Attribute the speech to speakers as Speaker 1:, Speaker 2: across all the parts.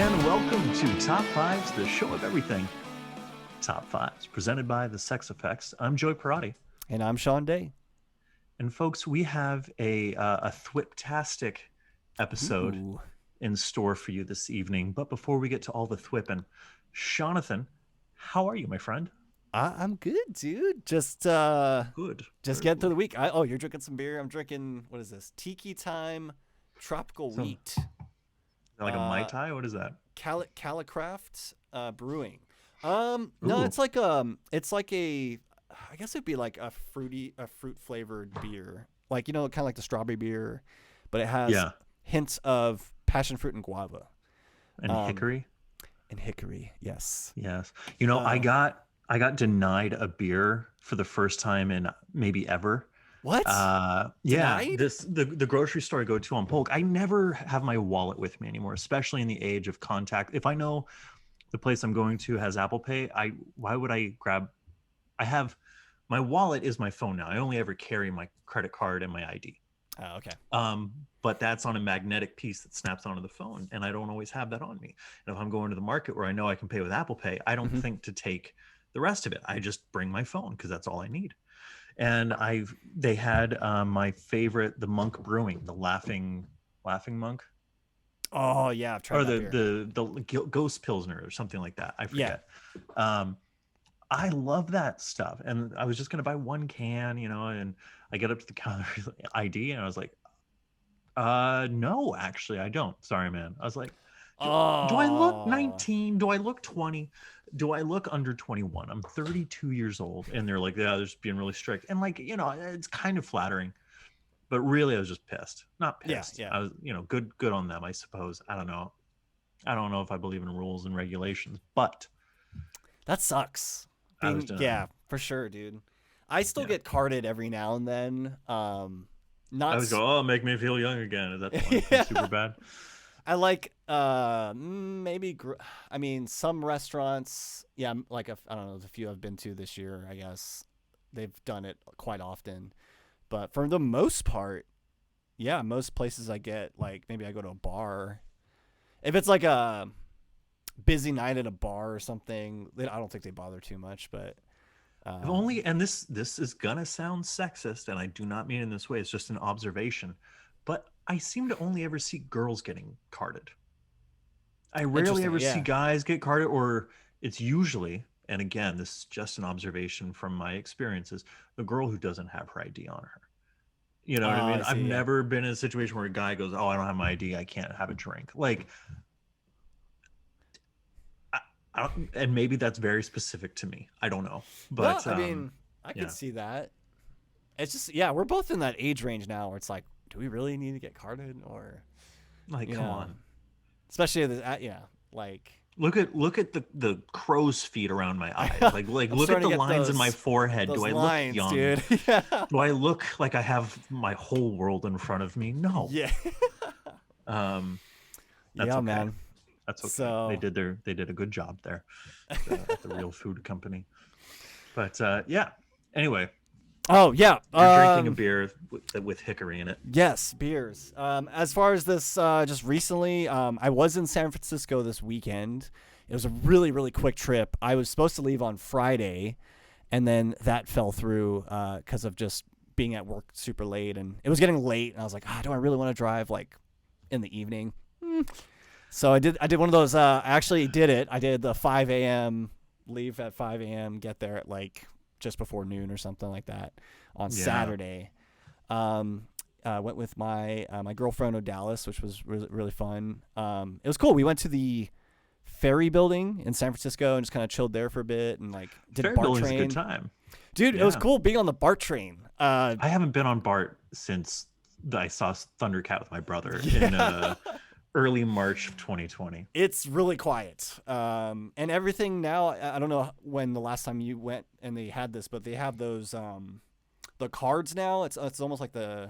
Speaker 1: and welcome to Top Fives, the show of everything. Top Fives, presented by the Sex Effects. I'm Joey Parati.
Speaker 2: And I'm Sean Day.
Speaker 1: And folks, we have a thwiptastic episode in store for you this evening. But before we get to all the thwipping, Jonathan, how are you, my friend?
Speaker 2: I'm good, dude. Just
Speaker 1: good.
Speaker 2: Just getting through the week. You're drinking some beer. I'm drinking, what is this? Tiki Time Tropical Wheat.
Speaker 1: Like a Mai Tai? What is that?
Speaker 2: Calicraft Brewing. No, it's like a, I guess it'd be like a fruit flavored beer. Like, kind of like the strawberry beer, but it has hints of passion fruit and guava.
Speaker 1: And hickory?
Speaker 2: And hickory, yes.
Speaker 1: Yes. I got denied a beer for the first time in maybe ever.
Speaker 2: What?
Speaker 1: Yeah. The grocery store I go to on Polk, I never have my wallet with me anymore, especially in the age of contact. If I know the place I'm going to has Apple Pay, why would I grab? My wallet is my phone now. I only ever carry my credit card and my ID.
Speaker 2: Oh, okay.
Speaker 1: But that's on a magnetic piece that snaps onto the phone, and I don't always have that on me. And if I'm going to the market where I know I can pay with Apple Pay, I don't think to take the rest of it. I just bring my phone because that's all I need. And they had my favorite, the Monk Brewing, the Laughing Monk.
Speaker 2: Oh yeah, I've tried that beer.
Speaker 1: the Ghost Pilsner or something like that. I forget. Yeah. I love that stuff, and I was just gonna buy one can, and I get up to the counter ID, and I was like, no, actually, I don't. Sorry, man. I was like, do I look 19? Do I look 20? Do I look under 21? I'm 32 years old. And they're like, yeah, they're just being really strict. And it's kind of flattering. But really, I was just pissed. Not pissed. Yeah. I was, good on them, I suppose. I don't know. I don't know if I believe in rules and regulations, but
Speaker 2: that sucks. Yeah, for sure, dude. I still get carded every now and then. I
Speaker 1: was go, make me feel young again. Is that the one super bad?
Speaker 2: I like some restaurants, like I don't know, the few I've been to this year, I guess they've done it quite often, but for the most part, most places I get, like, maybe I go to a bar if it's like a busy night at a bar or something. I don't think they bother too much, but
Speaker 1: and this is gonna sound sexist, and I do not mean in this way, it's just an observation, but I seem to only ever see girls getting carded. I rarely ever see guys get carded, or it's usually, and again, this is just an observation from my experiences, the girl who doesn't have her ID on her. You know what I mean? I've never been in a situation where a guy goes, I don't have my ID, I can't have a drink. Like, and maybe that's very specific to me. I don't know. But
Speaker 2: I could see that. It's just, we're both in that age range now where it's like, do we really need to get carded? Or
Speaker 1: come on,
Speaker 2: especially like
Speaker 1: look at the crow's feet around my eyes. Like look at the lines in my forehead. Do I look young? Dude. Do I look like I have my whole world in front of me? No.
Speaker 2: Yeah.
Speaker 1: That's okay. Man. That's okay. So, they did a good job there at the Real Food Company. But anyway.
Speaker 2: Oh yeah,
Speaker 1: you're drinking a beer with hickory in it.
Speaker 2: Yes, beers. As far as this, just recently, I was in San Francisco this weekend. It was a really, really quick trip. I was supposed to leave on Friday, and then that fell through because of just being at work super late, and it was getting late. And I was like, do I really want to drive like in the evening? So I did one of those. I actually did it. I did the 5 a.m. leave at 5 a.m. get there at like just before noon or something like that on Saturday. Went with my girlfriend Odalis, which was really, really fun. It was cool. We went to the Ferry Building in San Francisco and just kind of chilled there for a bit and like did
Speaker 1: Ferry
Speaker 2: BART
Speaker 1: Building's
Speaker 2: train.
Speaker 1: a good time,
Speaker 2: dude. It was cool being on the BART train.
Speaker 1: I haven't been on BART since I saw Thundercat with my brother in early March of 2020.
Speaker 2: It's really quiet. And everything now, I don't know when the last time you went and they had this, but they have those the cards now. It's almost like the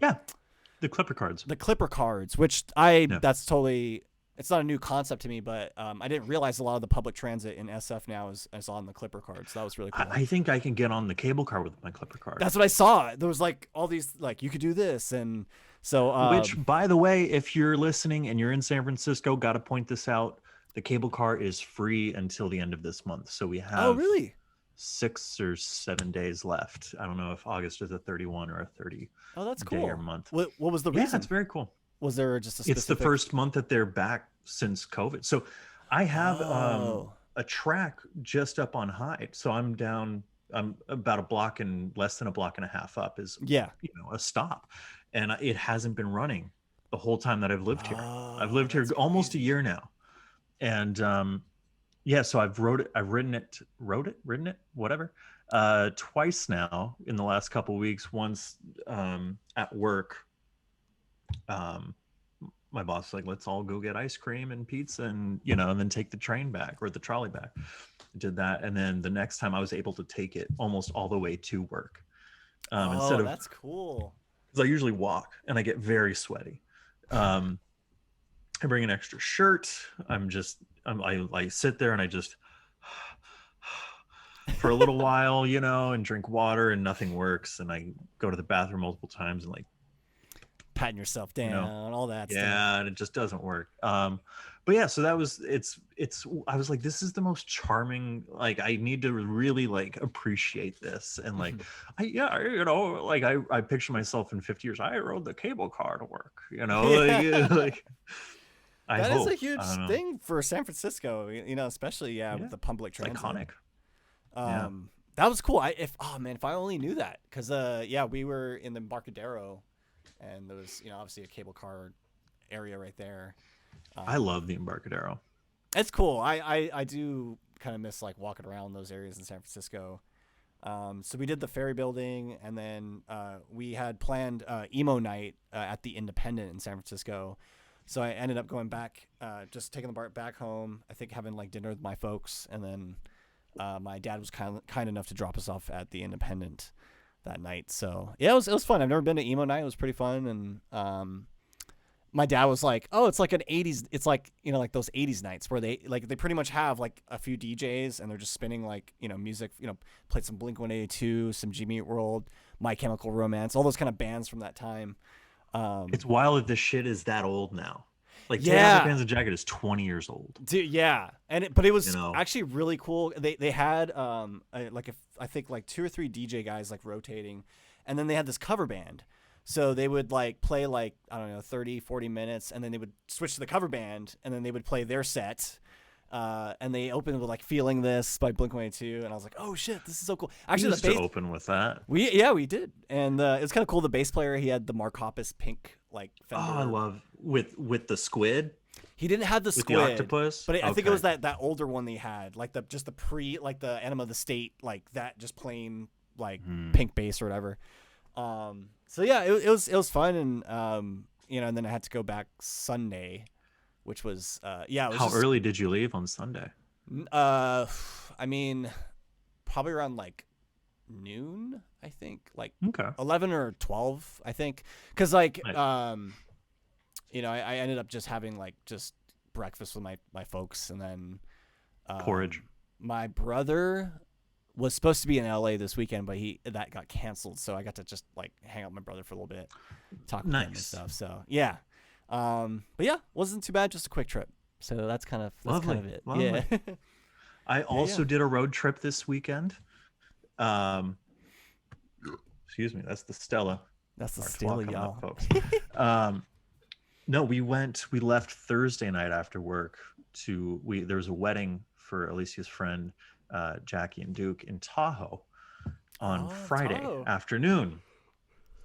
Speaker 1: Clipper cards.
Speaker 2: The Clipper cards, which that's totally, it's not a new concept to me, but I didn't realize a lot of the public transit in SF now is on the Clipper cards. So that was really cool.
Speaker 1: I think I can get on the cable car with my Clipper card.
Speaker 2: That's what I saw. There was like all these, like, you could do this. And so,
Speaker 1: which, by the way, if you're listening and you're in San Francisco, got to point this out. The cable car is free until the end of this month. So we
Speaker 2: Oh,
Speaker 1: have
Speaker 2: really?
Speaker 1: 6 or 7 days left. I don't know if August is a 31 or a 30
Speaker 2: Oh, that's
Speaker 1: day or
Speaker 2: cool.
Speaker 1: month.
Speaker 2: What was the
Speaker 1: Yeah, it's
Speaker 2: reason?
Speaker 1: very cool.
Speaker 2: Was there just a
Speaker 1: It's the
Speaker 2: specific?
Speaker 1: first month that they're back since COVID. So I have
Speaker 2: Oh,
Speaker 1: a track just up on Hyde. So I'm about a block and less than a block and a half up is,
Speaker 2: yeah.
Speaker 1: a stop. And it hasn't been running the whole time that I've lived here. I've
Speaker 2: Oh,
Speaker 1: lived here
Speaker 2: that's
Speaker 1: almost a
Speaker 2: crazy.
Speaker 1: year now. And yeah, so I've written it, whatever, twice now in the last couple of weeks. Once at work, um, my boss was like, let's all go get ice cream and pizza and then take the train back or the trolley back. Did that. And then the next time I was able to take it almost all the way to work. Instead
Speaker 2: Oh,
Speaker 1: of,
Speaker 2: that's cool.
Speaker 1: because I usually walk and I get very sweaty. Um, I bring an extra shirt. I sit there and I just for a little while, and drink water and nothing works. And I go to the bathroom multiple times and
Speaker 2: Patting yourself
Speaker 1: you know,
Speaker 2: down, all that stuff.
Speaker 1: yeah, and it just doesn't work. But yeah, so that was I was like, this is the most charming, like I need to really like appreciate this. And like I picture myself in 50 years. I rode the cable car to work,
Speaker 2: Yeah.
Speaker 1: like I
Speaker 2: That is a
Speaker 1: hope. I
Speaker 2: huge
Speaker 1: don't know.
Speaker 2: thing for San Francisco, especially with
Speaker 1: Yeah,
Speaker 2: the public
Speaker 1: it's
Speaker 2: transit.
Speaker 1: iconic. Yeah.
Speaker 2: That was cool. If I only knew that, because we were in the Embarcadero, and there was obviously a cable car area right there.
Speaker 1: I
Speaker 2: Um,
Speaker 1: love the Embarcadero.
Speaker 2: it's cool. I do kind of miss like walking around those areas in San Francisco. So we did the ferry building, and then we had planned emo night at the Independent in San Francisco. So I ended up going back, just taking the BART back home. I think having like dinner with my folks, and then my dad was kind enough to drop us off at the Independent that night. So yeah, it was fun. I've never been to emo night. It was pretty fun, and my dad was like, "Oh, it's like an '80s. It's like like those '80s nights where they pretty much have like a few DJs and they're just spinning like music. Played some Blink-182, some Jimmy Eat World, My Chemical Romance, all those kind of bands from that time.
Speaker 1: It's wild that this shit is that old now. Like Tear Down the
Speaker 2: Yeah,
Speaker 1: Panzer Jacket is 20 years old.
Speaker 2: dude, yeah, but it
Speaker 1: You
Speaker 2: was
Speaker 1: know,
Speaker 2: actually really cool. They had I think like 2 or 3 DJ guys like rotating, and then they had this cover band. So they would like play like I don't know 30, 40 minutes, and then they would switch to the cover band, and then they would play their set. And they opened with like "Feeling This" by Blink-182, and I was like, "Oh shit, this is so cool!"
Speaker 1: we
Speaker 2: Actually,
Speaker 1: used to open with that.
Speaker 2: we did, and it was kind of cool. The bass player, he had the Mark Hoppus pink like
Speaker 1: Oh, I
Speaker 2: Fender.
Speaker 1: love with the squid,
Speaker 2: He didn't have the
Speaker 1: with the
Speaker 2: squid,
Speaker 1: octopus.
Speaker 2: but I think it
Speaker 1: Okay.
Speaker 2: was that older one they had, like the Enema of the State, like that, just plain like
Speaker 1: Hmm.
Speaker 2: pink bass or whatever. So yeah, it was fun, and and then I had to go back Sunday, which was it was
Speaker 1: How
Speaker 2: just
Speaker 1: early did you leave on Sunday?
Speaker 2: uh, I mean, probably around like noon, I think, like
Speaker 1: Okay.
Speaker 2: 11 or 12, I think, because like
Speaker 1: Nice.
Speaker 2: I ended up just having like just breakfast with my folks, and then
Speaker 1: Porridge.
Speaker 2: my brother was supposed to be in LA this weekend, but that got canceled, so I got to just like hang out with my brother for a little bit, talk with him and
Speaker 1: Nice.
Speaker 2: stuff. So yeah, but yeah, wasn't too bad, just a quick trip. So that's kind of
Speaker 1: Lovely.
Speaker 2: it.
Speaker 1: Lovely.
Speaker 2: Yeah.
Speaker 1: I also
Speaker 2: Yeah.
Speaker 1: did a road trip this weekend. Um, excuse me, that's the Stella.
Speaker 2: That's the
Speaker 1: Our
Speaker 2: steal,
Speaker 1: twat coming up,
Speaker 2: y'all.
Speaker 1: folks. Um, no, we left Thursday night after work there was a wedding for Alicia's friend, Jackie and Duke in Tahoe on Friday
Speaker 2: Tahoe.
Speaker 1: afternoon.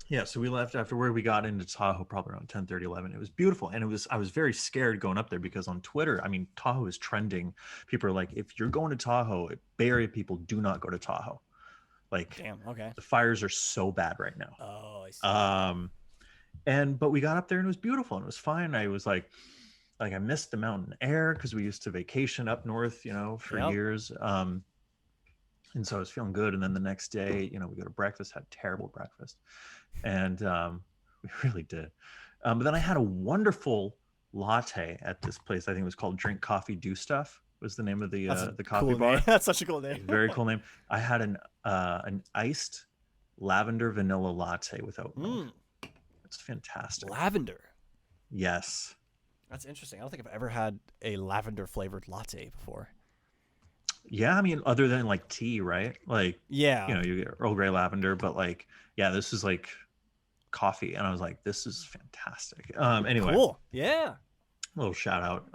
Speaker 1: Yeah, so we left after work. We got into Tahoe probably around 10:30, 11. It was beautiful. And I was very scared going up there because on Twitter, I mean, Tahoe is trending. People are like, if you're going to Tahoe, Bay Area people do not go to Tahoe. Like
Speaker 2: Damn. Okay.
Speaker 1: the fires are so bad right now.
Speaker 2: Oh, I see.
Speaker 1: But we got up there and it was beautiful and it was fine. I was like I missed the mountain air because we used to vacation up north, for
Speaker 2: Yep.
Speaker 1: years. And so I was feeling good. And then the next day, we go to breakfast, had terrible breakfast. And we really did. But then I had a wonderful latte at this place. I think it was called Drink Coffee Do Stuff was the name of the coffee
Speaker 2: cool
Speaker 1: bar.
Speaker 2: name. That's such a cool name.
Speaker 1: Very cool name. I had an iced lavender vanilla latte without milk.
Speaker 2: Mm,
Speaker 1: It's fantastic.
Speaker 2: lavender.
Speaker 1: Yes.
Speaker 2: That's interesting. I don't think I've ever had a lavender flavored latte before.
Speaker 1: Yeah, I mean, other than like tea, right? Like,
Speaker 2: Yeah.
Speaker 1: you get Earl Grey lavender, but like, yeah, this is like coffee, and I was like, this is fantastic. Anyway,
Speaker 2: Cool. Yeah.
Speaker 1: little shout out.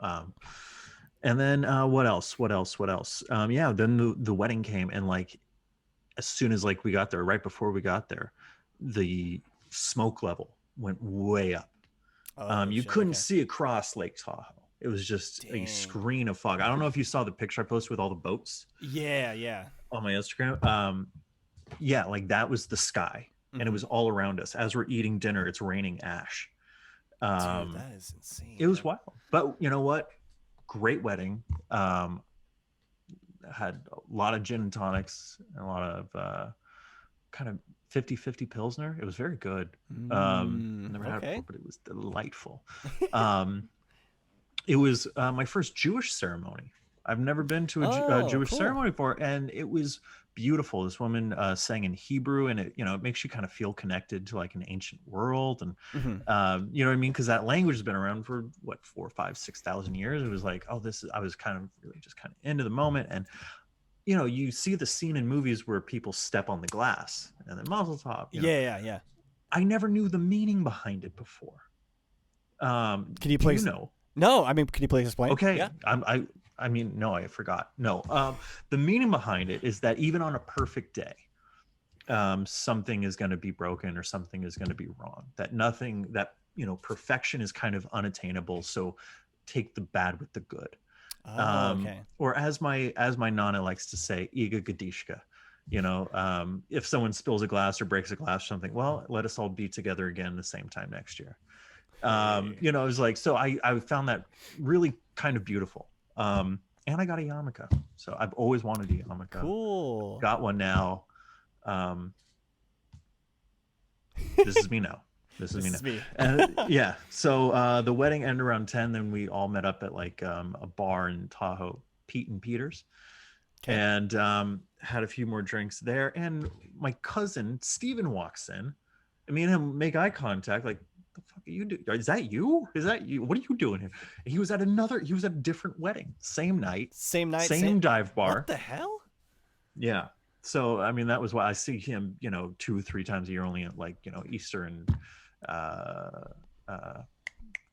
Speaker 1: And then what else? What else? What else? Yeah, then the wedding came, and like as soon as like we got there, right before we got there, the smoke level went way up.
Speaker 2: Oh
Speaker 1: You
Speaker 2: shit.
Speaker 1: couldn't
Speaker 2: Okay.
Speaker 1: see across Lake Tahoe. It was just a
Speaker 2: Dang.
Speaker 1: screen of fog. I don't know if you saw the picture I posted with all the boats
Speaker 2: Yeah. Yeah.
Speaker 1: on my Instagram. Yeah, like that was the sky, and it
Speaker 2: Mhm.
Speaker 1: was all around us. As we're eating dinner, it's raining ash.
Speaker 2: Dude,
Speaker 1: Um,
Speaker 2: that is insane.
Speaker 1: it was wild, but you know what? Great wedding. Had a lot of gin and tonics and a lot of kind of 50-50 Pilsner. It was very good. Never had it
Speaker 2: Okay.
Speaker 1: before, but it was delightful. Um, it was my first Jewish ceremony. I've never been to a
Speaker 2: Oh,
Speaker 1: Jewish
Speaker 2: cool.
Speaker 1: ceremony before, and it was beautiful. This woman sang in Hebrew, and it makes you kind of feel connected to like an ancient world, and
Speaker 2: Hmm.
Speaker 1: you know what I mean, because that language has been around for what 4, 5, 6,000 years. It was like, oh, this is. I was kind of really just kind of into the moment, and you see the scene in movies where people step on the glass and then muzzle top.
Speaker 2: Yeah. Yeah. Yeah.
Speaker 1: I never knew the meaning behind it before.
Speaker 2: Can you
Speaker 1: Do you
Speaker 2: please?
Speaker 1: know?
Speaker 2: No. I mean, can you please explain?
Speaker 1: Okay,
Speaker 2: Yeah.
Speaker 1: I mean, no, I forgot. No, the meaning behind it is that even on a perfect day, something is going to be broken or something is going to be wrong. That nothing that perfection is kind of unattainable. So take the bad with the good.
Speaker 2: Oh, okay.
Speaker 1: Or as my nana likes to say, Iga Gadishka. If someone spills a glass or breaks a glass or something, well, let us all be together again the same time next year.
Speaker 2: Hey.
Speaker 1: It was like, so I found that really kind of beautiful. And I got a yarmulke, so I've always wanted a yarmulke.
Speaker 2: Cool.
Speaker 1: Got one now. Um, this is me now. This is
Speaker 2: This
Speaker 1: me now.
Speaker 2: is me.
Speaker 1: And yeah, so the wedding ended around 10. Then we all met up at like a bar in Tahoe, Pete and Peter's,
Speaker 2: Okay.
Speaker 1: and had a few more drinks there. And my cousin Steven walks in, and me and him make eye contact, like, the fuck are you doing? Is that you? Is that you? What are you doing here? He was at a different wedding, same night,
Speaker 2: Same night.
Speaker 1: same dive bar.
Speaker 2: What the hell?
Speaker 1: Yeah. So I mean, that was why I see him, 2-3 times a year, only at like Easter and uh, uh,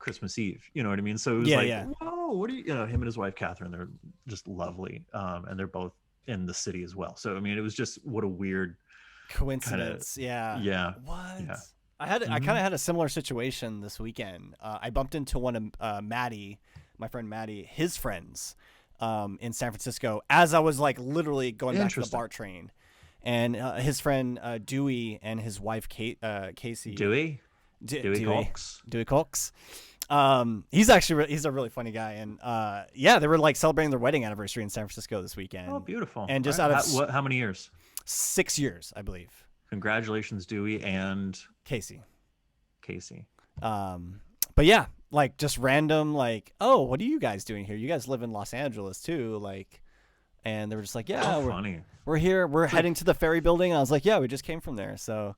Speaker 1: Christmas Eve. You know what I mean? So it was
Speaker 2: Yeah.
Speaker 1: like,
Speaker 2: Yeah.
Speaker 1: whoa, what are you? Him and his wife Catherine, they're just lovely, and they're both in the city as well. So I mean, it was just what a weird
Speaker 2: Coincidence. Yeah.
Speaker 1: yeah,
Speaker 2: What?
Speaker 1: yeah.
Speaker 2: I kind of had a similar situation this weekend. I bumped into one of Maddie, my friend Maddie, his friends, in San Francisco as I was like literally going back to the BART train, and his friend Dewey and his wife Casey.
Speaker 1: Dewey
Speaker 2: Cox.
Speaker 1: Cox.
Speaker 2: Dewey Cox. He's a really funny guy, and yeah, they were like celebrating their wedding anniversary in San Francisco this weekend.
Speaker 1: Oh, beautiful.
Speaker 2: And just
Speaker 1: right.
Speaker 2: out of
Speaker 1: how many years?
Speaker 2: 6 years, I believe.
Speaker 1: Congratulations, Dewey and
Speaker 2: Casey. But yeah, like just random, like, oh, what are you guys doing here? You guys live in Los Angeles too, like, and they were just like, yeah,
Speaker 1: funny.
Speaker 2: We're here, we're heading to the Ferry Building. I was like, yeah, we just came from there. So,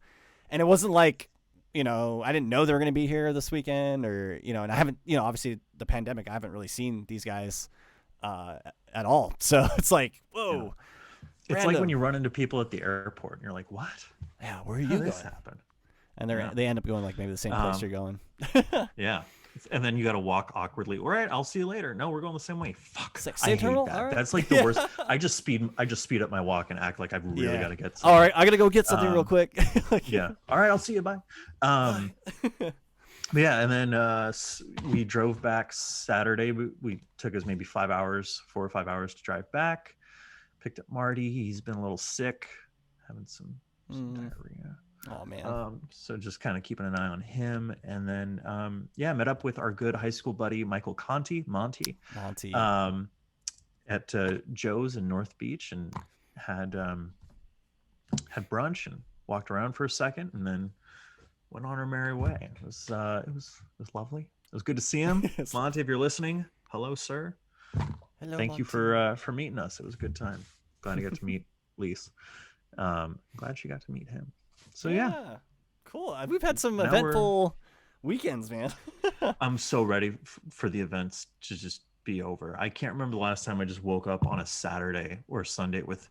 Speaker 2: and it wasn't like, I didn't know they were going to be here this weekend, or and I haven't, obviously the pandemic, I haven't really seen these guys at all. So it's like, whoa.
Speaker 1: Yeah. It's like when you run into people at the airport and you're like, what?
Speaker 2: Yeah, where are you
Speaker 1: How
Speaker 2: going?
Speaker 1: did this happen?
Speaker 2: And they end up going like maybe the same place you're going.
Speaker 1: Yeah. And then you got to walk awkwardly. All right, I'll see you later. No, we're going the same way. Fuck.
Speaker 2: It's like,
Speaker 1: I
Speaker 2: same
Speaker 1: hate
Speaker 2: terminal?
Speaker 1: that.
Speaker 2: All right.
Speaker 1: That's like the worst. I just speed up my walk and act like I've really got to get something.
Speaker 2: All right, I got to go get something real quick.
Speaker 1: Yeah. All right, I'll see you. Bye. Yeah, and then we drove back Saturday. We took us maybe 4 or 5 hours to drive back. Picked up Marty. He's been a little sick, having some diarrhea.
Speaker 2: Oh man.
Speaker 1: So just kind of keeping an eye on him, and then met up with our good high school buddy Michael Monty, at Joe's in North Beach, and had brunch and walked around for a second, and then went on our merry way. It was lovely. It was good to see him. Monty, if you're listening, hello, sir.
Speaker 2: Hello,
Speaker 1: Thank you
Speaker 2: Monty.
Speaker 1: for meeting us. It was a good time. Glad I got to meet Lise. Glad she got to meet him. So yeah.
Speaker 2: Cool. We've had some
Speaker 1: Now
Speaker 2: eventful Weekends, man.
Speaker 1: I'm so ready for the events to just be over. I can't remember the last time I just woke up on a Saturday or Sunday with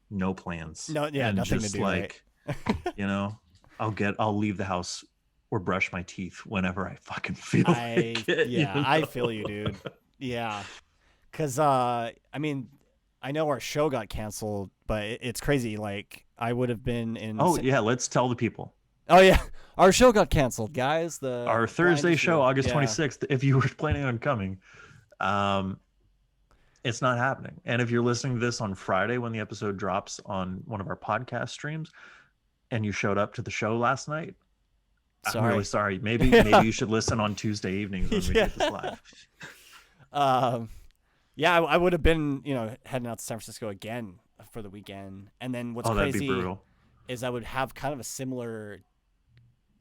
Speaker 1: no plans
Speaker 2: No, yeah,
Speaker 1: and
Speaker 2: nothing to
Speaker 1: just
Speaker 2: do, right?
Speaker 1: like, you know, I'll leave the house or brush my teeth whenever I fucking feel like it.
Speaker 2: I feel you, dude. Yeah. Cause I mean, I know our show got canceled, but it's crazy. Like I would have been in.
Speaker 1: Oh yeah, let's tell the people.
Speaker 2: Oh yeah, our show got canceled, guys.
Speaker 1: Our
Speaker 2: The
Speaker 1: Thursday
Speaker 2: blind
Speaker 1: show,
Speaker 2: issue.
Speaker 1: August
Speaker 2: Yeah.
Speaker 1: 26th. If you were planning on coming, um, it's not happening. And if you're listening to this on Friday when the episode drops on one of our podcast streams, and you showed up to the show last night, I'm
Speaker 2: Sorry.
Speaker 1: really sorry. Maybe you should listen on Tuesday evenings when we do this live.
Speaker 2: Yeah, I would have been, heading out to San Francisco again for the weekend. And then what's
Speaker 1: That'd be
Speaker 2: crazy
Speaker 1: brutal.
Speaker 2: is I would have kind of a similar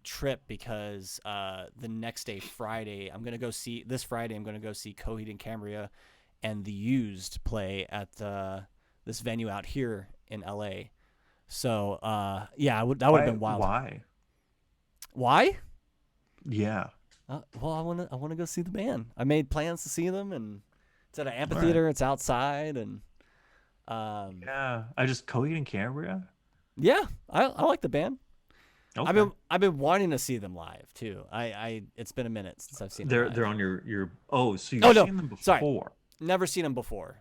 Speaker 2: trip because the next day, Friday, I'm going to go see Coheed and Cambria and The Used play at this venue out here in LA. So, that would have been wild. Why?
Speaker 1: Yeah.
Speaker 2: Well, I want to go see the band. I made plans to see them, and it's at an amphitheater. Right. It's outside, and
Speaker 1: yeah. Coheed and Cambria.
Speaker 2: Yeah, I like the band.
Speaker 1: Okay.
Speaker 2: I've been wanting to see them live too. It's been a minute since I've seen them.
Speaker 1: They're on your. Oh, so you've seen them before?
Speaker 2: Sorry, never seen them before.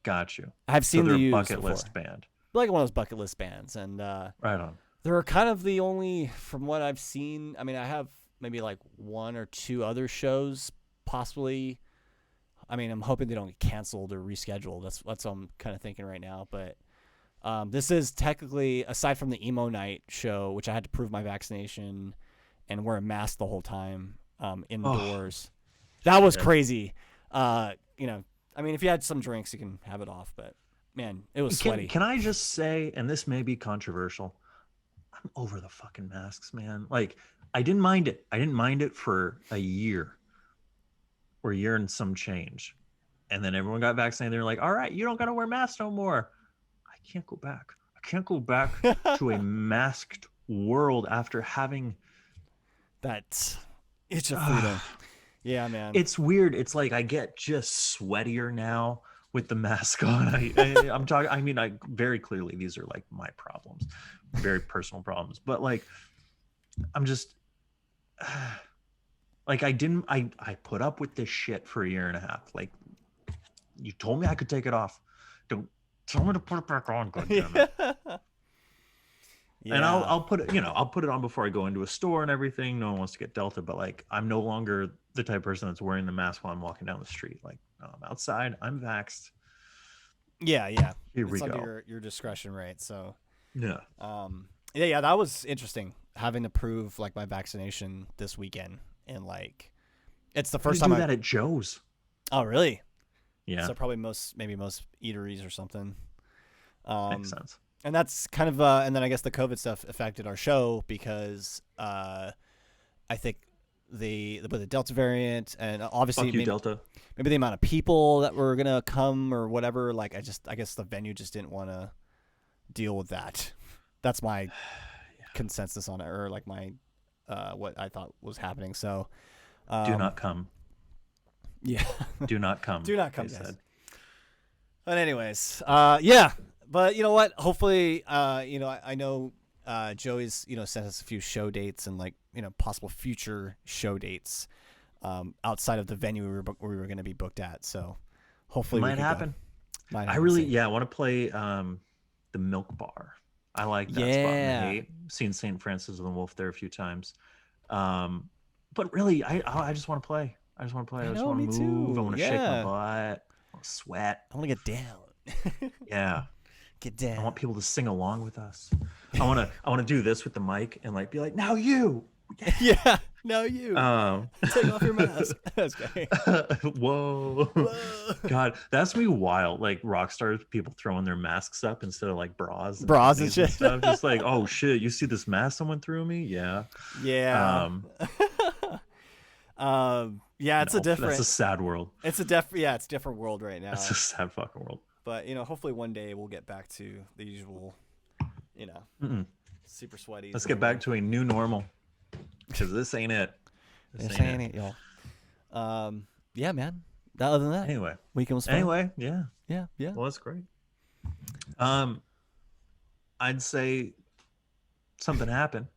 Speaker 1: Got you.
Speaker 2: I've seen
Speaker 1: the
Speaker 2: bucket
Speaker 1: list band.
Speaker 2: Like one of those bucket list bands, and
Speaker 1: right on.
Speaker 2: They're kind of the only, from what I've seen. I mean, I have maybe like one or two other shows, possibly. I mean, I'm hoping they don't get canceled or rescheduled. That's what I'm kind of thinking right now. But this is technically, aside from the emo night show, which I had to prove my vaccination and wear a mask the whole time indoors. That was crazy. I mean, if you had some drinks, you can have it off. But man, it was sweaty.
Speaker 1: Can I just say, and this may be controversial, I'm over the fucking masks, man. Like, I didn't mind it. I didn't mind it for a year or a year and some change. And then everyone got vaccinated. They're like, all right, you don't got to wear masks no more. I can't go back. I can't go back to a masked world after having
Speaker 2: that itch of freedom. Yeah, man.
Speaker 1: It's weird. It's like I get just sweatier now with the mask on. I'm talking. I mean, very clearly these are like my problems, very personal problems. But like, I'm just like I put up with this shit for a year and a half. Like, you told me I could take it off. Don't tell me to put it back on. Goddammit. Yeah. And I'll put it. I'll put it on before I go into a store and everything. No one wants to get Delta, but like, I'm no longer the type of person that's wearing the mask while I'm walking down the street. Like, no, I'm outside. I'm vaxxed.
Speaker 2: Yeah.
Speaker 1: Here we
Speaker 2: go.
Speaker 1: Under
Speaker 2: your discretion, right? So.
Speaker 1: Yeah.
Speaker 2: Yeah. That was interesting. Having to prove like my vaccination this weekend, and like, it's the first time
Speaker 1: I do that at Joe's.
Speaker 2: Oh, really?
Speaker 1: Yeah.
Speaker 2: So probably most eateries or something.
Speaker 1: Makes sense.
Speaker 2: And that's kind of and then I guess the COVID stuff affected our show because I think the Delta variant and obviously
Speaker 1: Delta.
Speaker 2: Maybe the amount of people that were gonna come or whatever. Like I guess the venue just didn't want to deal with that. That's my consensus on it, or like my what I thought was happening. So
Speaker 1: do not come.
Speaker 2: Yeah.
Speaker 1: Do not come.
Speaker 2: Do not come, guys. But anyways, yeah. But you know what? Hopefully, I know Joey's, sent us a few show dates and like, possible future show dates outside of the venue we were going to be booked at. So hopefully
Speaker 1: might happen. I really, I want to play the Milk Bar. I like that spot in the Haight. Seen St. Francis of the Wolf there a few times. But really, I just want to play. I just want to play. I just want to move. I want to shake my butt. I want to sweat.
Speaker 2: I want to get down.
Speaker 1: Yeah.
Speaker 2: Get down.
Speaker 1: I want people to sing along with us. I want to do this with the mic and like be like, now you.
Speaker 2: Yeah. Now you. Take off your mask. That's great.
Speaker 1: Whoa. God, that's me wild. Like rock stars, people throwing their masks up instead of like bras
Speaker 2: and shit.
Speaker 1: Stuff. Just like, oh shit, you see this mask someone threw me? Yeah.
Speaker 2: Yeah. Yeah, it's a different.
Speaker 1: That's a sad world.
Speaker 2: It's a different world right now.
Speaker 1: It's a sad fucking world.
Speaker 2: But hopefully one day we'll get back to the usual, super sweaty.
Speaker 1: Let's get back to a new normal, because this ain't it. This
Speaker 2: saying
Speaker 1: ain't
Speaker 2: it, y'all. Yeah, man. Other than that,
Speaker 1: Anyway.
Speaker 2: weekend was fun.
Speaker 1: Anyway, yeah.
Speaker 2: Yeah.
Speaker 1: Well, that's great. I'd say something happened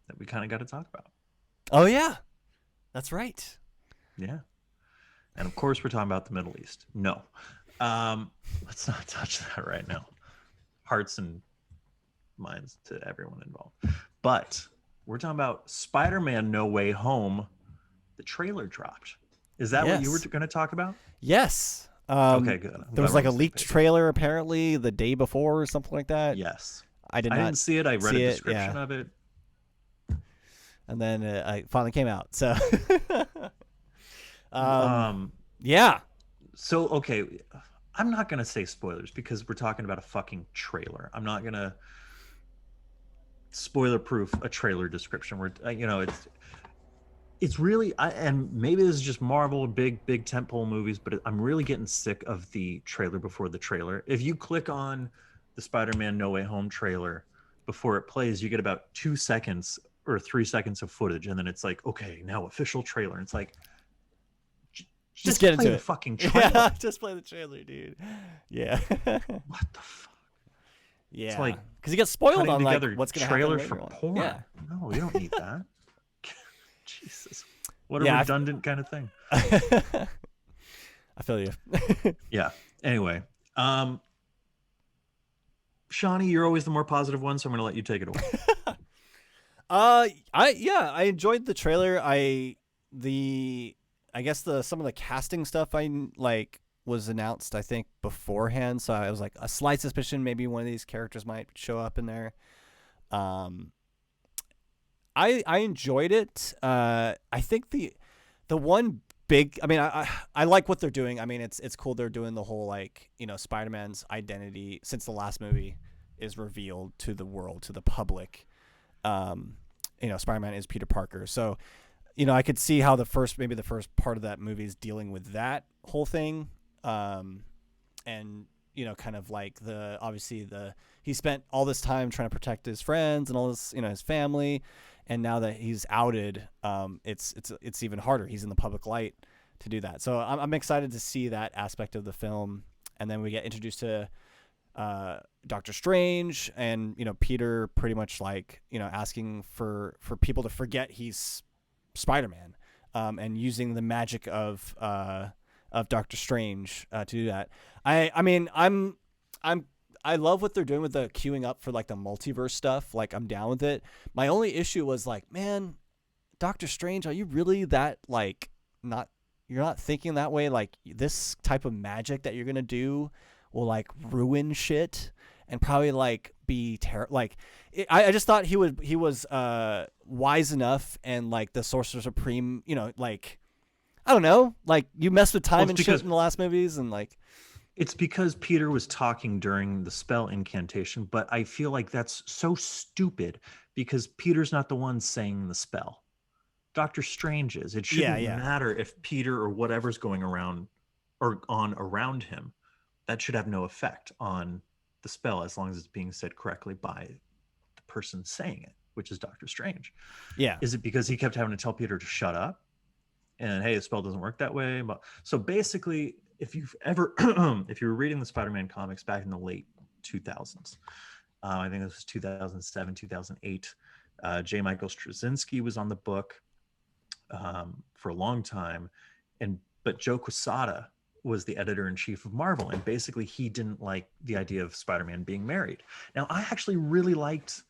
Speaker 1: that we kind of got to talk about.
Speaker 2: Oh yeah, that's right.
Speaker 1: Yeah. And of course, we're talking about the Middle East. No. Let's not touch that right now. Hearts and minds to everyone involved. But we're talking about Spider-Man No Way Home. The trailer dropped. Is that what you were going to talk about?
Speaker 2: Yes.
Speaker 1: Okay, good.
Speaker 2: There was like a leaked trailer apparently the day before or something like that.
Speaker 1: Yes.
Speaker 2: I didn't
Speaker 1: see it. I read a description of it.
Speaker 2: And then it finally came out. So,
Speaker 1: yeah. So, okay. I'm not going to say spoilers because we're talking about a fucking trailer. I'm not going to spoiler proof a trailer description where, it's really, and maybe this is just Marvel, big tentpole movies, but I'm really getting sick of the trailer before the trailer. If you click on the Spider-Man No Way Home trailer before it plays, you get about 2 seconds or 3 seconds of footage, and then it's like, okay, now official trailer. And it's like,
Speaker 2: just get into
Speaker 1: the fucking trailer.
Speaker 2: Yeah, just play the trailer, dude. Yeah.
Speaker 1: What the fuck?
Speaker 2: Yeah.
Speaker 1: It's like
Speaker 2: because you get spoiled on like what's going to happen.
Speaker 1: Trailer for porn.
Speaker 2: Yeah.
Speaker 1: No, you don't need that. Jesus. What a redundant kind of thing.
Speaker 2: I feel you.
Speaker 1: Yeah. Anyway, Shawnee, you're always the more positive one, so I'm going to let you take it away.
Speaker 2: I enjoyed the trailer. I guess some of the casting stuff I like was announced I think beforehand, so I was like a slight suspicion maybe one of these characters might show up in there. I enjoyed it. I think the one big, I mean, I like what they're doing. I mean, it's cool they're doing the whole like, Spider-Man's identity since the last movie is revealed to the world, to the public. Spider-Man is Peter Parker. So, I could see how the first part of that movie is dealing with that whole thing. And, kind of like he spent all this time trying to protect his friends and all this, his family. And now that he's outed, it's even harder. He's in the public light to do that. So I'm excited to see that aspect of the film. And then we get introduced to Doctor Strange and, Peter pretty much like, asking for people to forget he's Spider-Man, and using the magic of Doctor Strange to do that. I love what they're doing with the queuing up for like the multiverse stuff. Like I'm down with it. My only issue was like, man, Doctor Strange, are you really that like you're not thinking that way? Like this type of magic that you're going to do will like ruin shit and probably like be I just thought he was wise enough and like the Sorcerer Supreme, like, I don't know, like you messed with time and shit in the last movies and like.
Speaker 1: It's because Peter was talking during the spell incantation, but I feel like that's so stupid because Peter's not the one saying the spell. Doctor Strange is. It shouldn't matter if Peter or whatever's going around or on around him. That should have no effect on the spell as long as it's being said correctly by the person saying it, which is Doctor Strange.
Speaker 2: Yeah.
Speaker 1: Is it because he kept having to tell Peter to shut up? And hey, the spell doesn't work that way. So basically, if you were reading the Spider-Man comics back in the late 2000s, I think this was 2007, 2008, J. Michael Straczynski was on the book for a long time. But Joe Quesada was the editor-in-chief of Marvel. And basically he didn't like the idea of Spider-Man being married. Now, I actually really liked,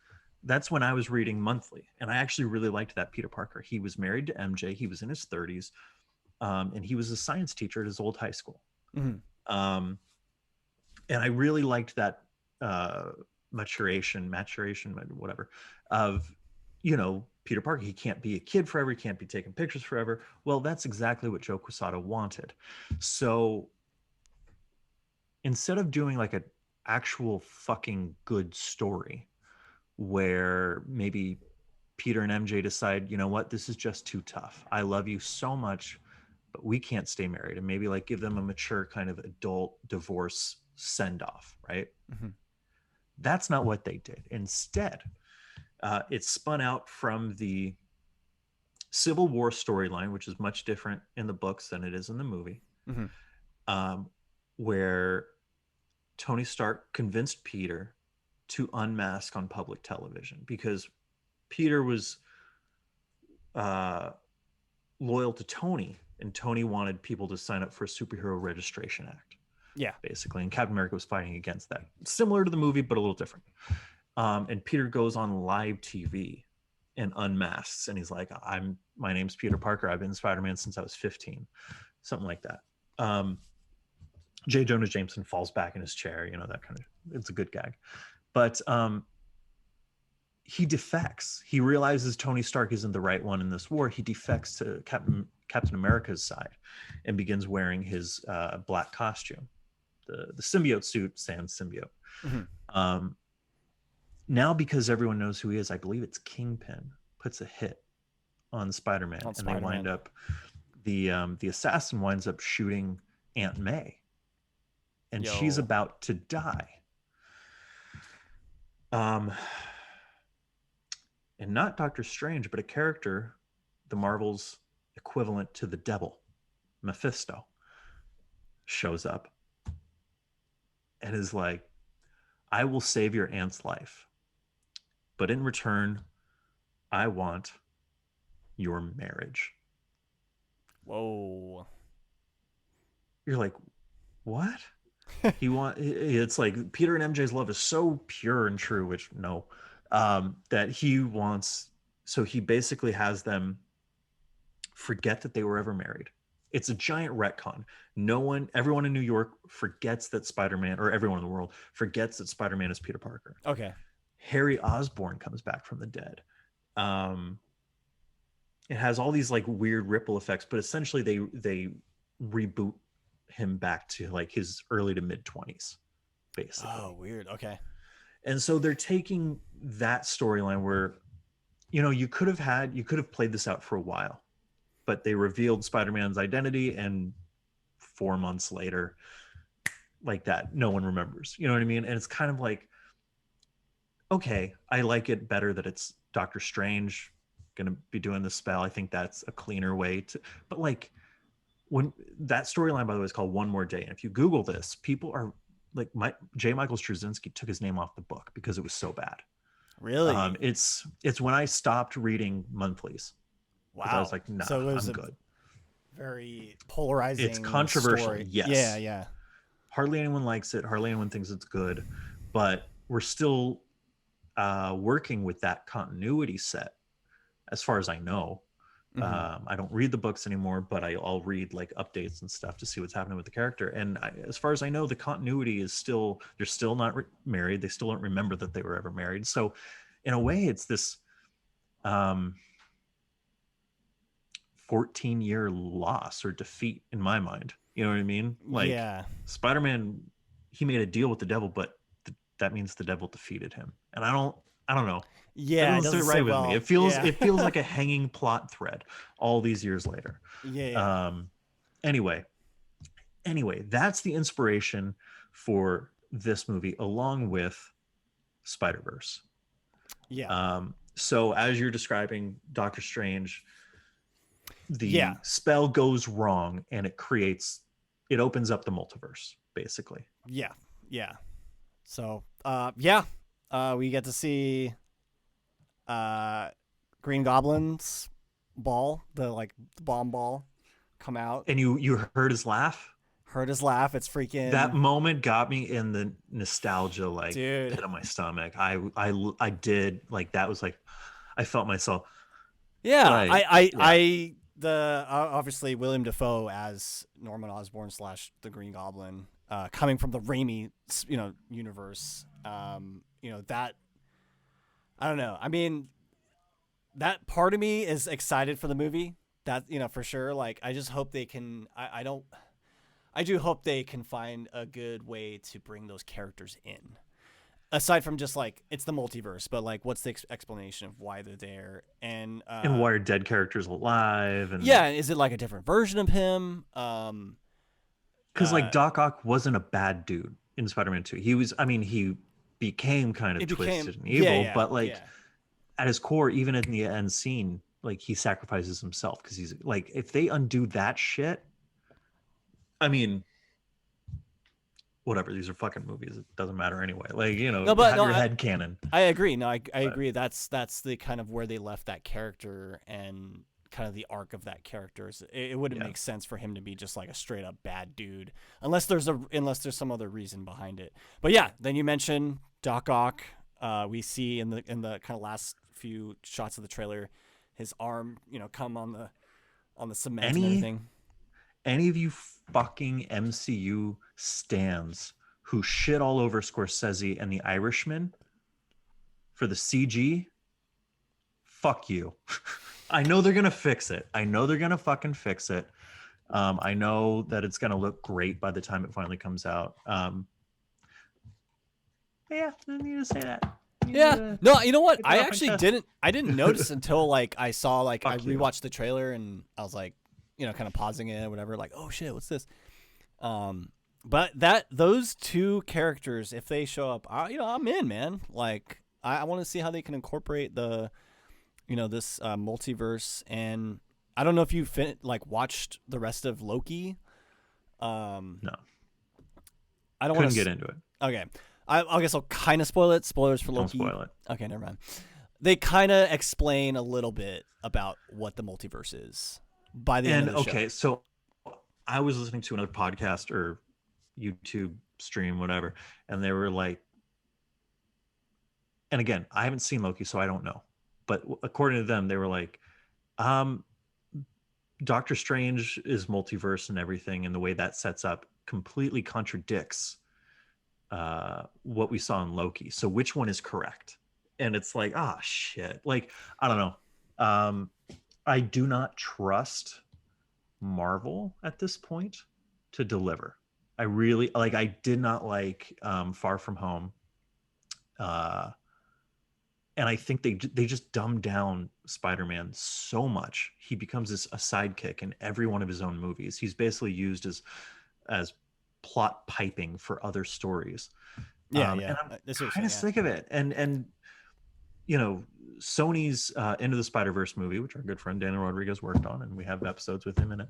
Speaker 1: that's when I was reading Monthly. And I actually really liked that Peter Parker. He was married to MJ. He was in his 30s. And he was a science teacher at his old high school.
Speaker 2: Mm-hmm.
Speaker 1: And I really liked that maturation, whatever, of, Peter Parker. He can't be a kid forever. He can't be taking pictures forever. Well, that's exactly what Joe Quesada wanted. So instead of doing like an actual fucking good story where maybe Peter and MJ decide, you know what, this is just too tough. I love you so much, but we can't stay married, and maybe like give them a mature kind of adult divorce send off, right?
Speaker 2: Mm-hmm.
Speaker 1: That's not what they did. Instead, it spun out from the Civil War storyline, which is much different in the books than it is in the movie,
Speaker 2: Mm-hmm.
Speaker 1: where Tony Stark convinced Peter to unmask on public television because Peter was loyal to Tony, and Tony wanted people to sign up for a superhero registration act,
Speaker 2: Yeah.
Speaker 1: basically. And Captain America was fighting against that. Similar to the movie, but a little different. And Peter goes on live TV and unmasks, and he's like, my name's Peter Parker. I've been Spider-Man since I was 15, something like that. J. Jonah Jameson falls back in his chair, that kind of, it's a good gag. But he defects. He realizes Tony Stark isn't the right one in this war. He defects to Captain America's side and begins wearing his black costume, the symbiote suit, sans symbiote. Mm-hmm. Now, because everyone knows who he is, I believe it's Kingpin puts a hit on Spider-Man, they wind up, the assassin winds up shooting Aunt May, and she's about to die. And not Doctor Strange, but a character, the Marvel's equivalent to the devil, Mephisto, shows up and is like, I will save your aunt's life, but in return, I want your marriage.
Speaker 2: Whoa.
Speaker 1: You're like, what? It's like Peter and MJ's love is so pure and true, which no, that he wants, so he basically has them forget that they were ever married. It's a giant retcon. Everyone in New York forgets that Spider-Man, or everyone in the world forgets that Spider-Man is Peter Parker.
Speaker 2: Okay.
Speaker 1: Harry Osborn comes back from the dead. It has all these like weird ripple effects, but essentially they reboot him back to like his early to mid 20s, basically.
Speaker 2: Oh, weird. Okay.
Speaker 1: And so they're taking that storyline where, you could have played this out for a while, but they revealed Spider-Man's identity, and 4 months later, like that, no one remembers. You know what I mean? And it's kind of like, okay, I like it better that it's Doctor Strange going to be doing the spell. I think that's a cleaner way to, but like, when that storyline, by the way, is called One More Day. And if you Google this, people are like, J. Michael Straczynski took his name off the book because it was so bad.
Speaker 2: Really?
Speaker 1: It's when I stopped reading monthlies.
Speaker 2: Wow.
Speaker 1: I was like, nah, so I'm good.
Speaker 2: Very polarizing.
Speaker 1: It's controversial.
Speaker 2: Story.
Speaker 1: Yes.
Speaker 2: Yeah.
Speaker 1: Hardly anyone likes it. Hardly anyone thinks it's good, but we're still working with that continuity set, as far as I know. Mm-hmm. I don't read the books anymore, but I'll read like updates and stuff to see what's happening with the character. And as far as I know, the continuity is still, they're still not married. They still don't remember that they were ever married. So in a way, it's this 14-year loss or defeat in my mind. You know what I mean? Like, yeah. Spider-Man, he made a deal with the devil, but that means the devil defeated him. And I don't know.
Speaker 2: Yeah,
Speaker 1: it doesn't sit right with me. It feels like a hanging plot thread all these years later.
Speaker 2: Yeah.
Speaker 1: Anyway, that's the inspiration for this movie, along with Spider-Verse.
Speaker 2: Yeah.
Speaker 1: So as you're describing Doctor Strange, the spell goes wrong and it opens up the multiverse, basically.
Speaker 2: Yeah. So we get to see Green Goblin's ball, the bomb ball, come out.
Speaker 1: And you heard his laugh?
Speaker 2: Heard his laugh. It's freaking,
Speaker 1: that moment got me in the nostalgia, like,
Speaker 2: dude,
Speaker 1: pit of my stomach. I did, like, that was like, I felt myself.
Speaker 2: Yeah, obviously William Defoe as Norman Osborn / the Green Goblin, coming from the Rami, universe. That, I don't know. I mean, that part of me is excited for the movie. That, for sure. Like, I just hope they can. I do hope they can find a good way to bring those characters in. Aside from just like, it's the multiverse, but like, what's the explanation of why they're there, and
Speaker 1: why are dead characters alive? And
Speaker 2: is it like a different version of him?
Speaker 1: Because like Doc Ock wasn't a bad dude in Spider-Man 2. He was. I mean, he became kind of twisted and evil, but like at his core, even in the end scene, like he sacrifices himself because he's like, if they undo that shit, I mean, whatever, these are fucking movies, it doesn't matter anyway, like, you know, have your head canon.
Speaker 2: I agree. No, I agree. That's the kind of where they left that character and kind of the arc of that character. It wouldn't make sense for him to be just like a straight up bad dude unless there's some other reason behind it. But yeah, then you mentioned Doc Ock. We see in the kind of last few shots of the trailer, his arm, come on the cement and everything.
Speaker 1: Any of you fucking MCU stans who shit all over Scorsese and The Irishman for the CG, fuck you. I know they're gonna fix it. I know they're gonna fucking fix it. I know that it's gonna look great by the time it finally comes out. Yeah, I need to say that.
Speaker 2: No, you know what? I actually didn't notice until like I saw I rewatched the trailer and I was like, kind of pausing it or whatever, like, oh shit, what's this? But those two characters, if they show up, I'm in, man. Like, I want to see how they can incorporate the, this multiverse. And I don't know if you watched the rest of Loki.
Speaker 1: No,
Speaker 2: I don't
Speaker 1: want to get into it.
Speaker 2: Okay, I guess I'll kind of spoil it. Spoilers for Loki.
Speaker 1: Don't spoil it.
Speaker 2: Okay, never mind. They kind of explain a little bit about what the multiverse is by the end of the show.
Speaker 1: So I was listening to another podcast or YouTube stream, whatever, and they were like, and again, I haven't seen Loki, so I don't know, but according to them, they were like, Doctor Strange is multiverse and everything, and the way that sets up completely contradicts what we saw in Loki. So which one is correct? And it's like, shit. Like, I don't know. I do not trust Marvel at this point to deliver. I really I did not like Far From Home. And I think they just dumbed down Spider-Man so much. He becomes a sidekick in every one of his own movies. He's basically used as plot piping for other stories.
Speaker 2: And
Speaker 1: I'm kind of sick of it. And Sony's Into the Spider-Verse movie, which our good friend Daniel Rodriguez worked on, and we have episodes with him in it.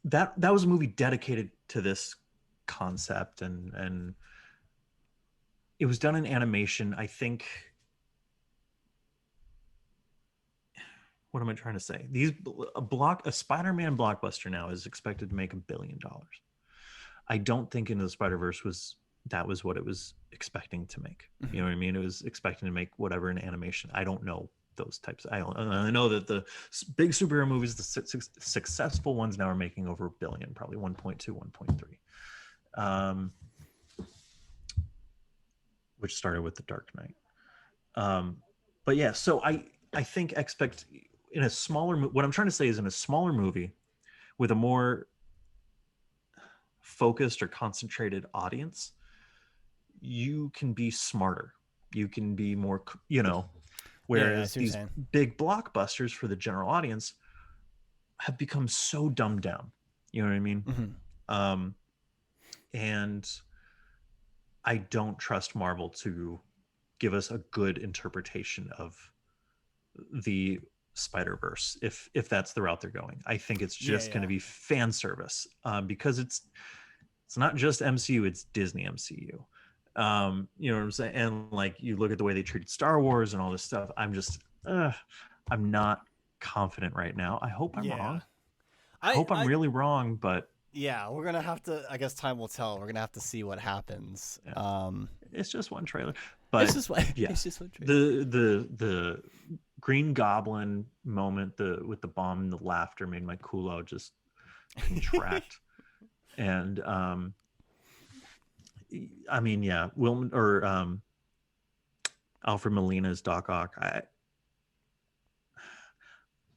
Speaker 1: That was a movie dedicated to this concept, and it was done in animation. I think, what am I trying to say? A Spider-Man blockbuster now is expected to make $1 billion. I don't think Into the Spider-Verse was what it was expecting to make. You know what I mean? It was expecting to make whatever in animation. I don't know those types. I know that the big superhero movies, the successful ones now are making over $1 billion, probably 1.2, 1.3. Which started with The Dark Knight. But yeah, so I think in a smaller, what I'm trying to say is in a smaller movie with a more focused or concentrated audience, you can be smarter. You can be more, whereas these big blockbusters for the general audience have become so dumbed down. You know what I mean? Mm-hmm. And I don't trust Marvel to give us a good interpretation of the Spider-Verse if that's the route they're going. I think it's just going to be fan service, because it's not just MCU, it's Disney MCU. You know what I'm saying? And you look at the way they treated Star Wars and all this stuff. I'm just I'm not confident right now. I hope I'm wrong. I hope I'm really wrong, but
Speaker 2: yeah, we're gonna have to. I guess time will tell. We're gonna have to see what happens.
Speaker 1: Yeah. It's just one trailer, but
Speaker 2: it's just one trailer.
Speaker 1: The Green Goblin moment, with the bomb and the laughter, made my culo just contract. And I mean, yeah, Alfred Molina's Doc Ock.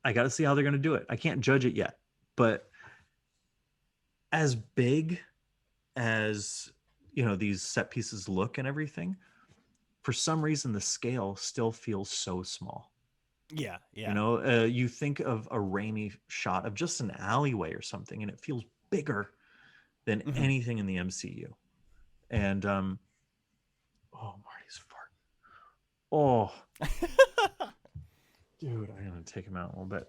Speaker 1: I got to see how they're gonna do it. I can't judge it yet, but as big as these set pieces look and everything, for some reason the scale still feels so small.
Speaker 2: Yeah.
Speaker 1: You think of a Rami shot of just an alleyway or something, and it feels bigger than anything in the MCU. And Marty's farting. Oh, dude, I'm gonna take him out a little bit.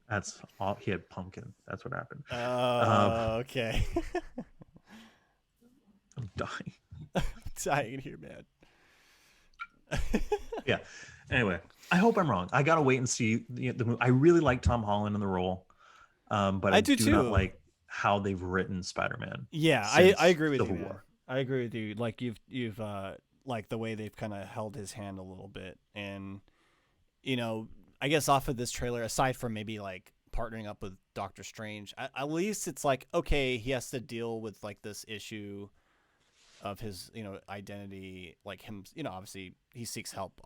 Speaker 1: That's all. He had pumpkin. That's what happened.
Speaker 2: Okay.
Speaker 1: I'm dying.
Speaker 2: I'm dying here, man.
Speaker 1: Yeah. Anyway, I hope I'm wrong. I gotta wait and see the movie. I really like Tom Holland in the role, but I
Speaker 2: do
Speaker 1: do
Speaker 2: too.
Speaker 1: not like how they've written Spider-Man.
Speaker 2: Yeah, I agree with
Speaker 1: Civil
Speaker 2: you, man.
Speaker 1: War.
Speaker 2: I agree with you. Like you've like the way they've kind of held his hand a little bit, and I guess off of this trailer, aside from maybe like partnering up with Doctor Strange, at least it's like, okay, he has to deal with like this issue of his identity, like him, obviously he seeks help.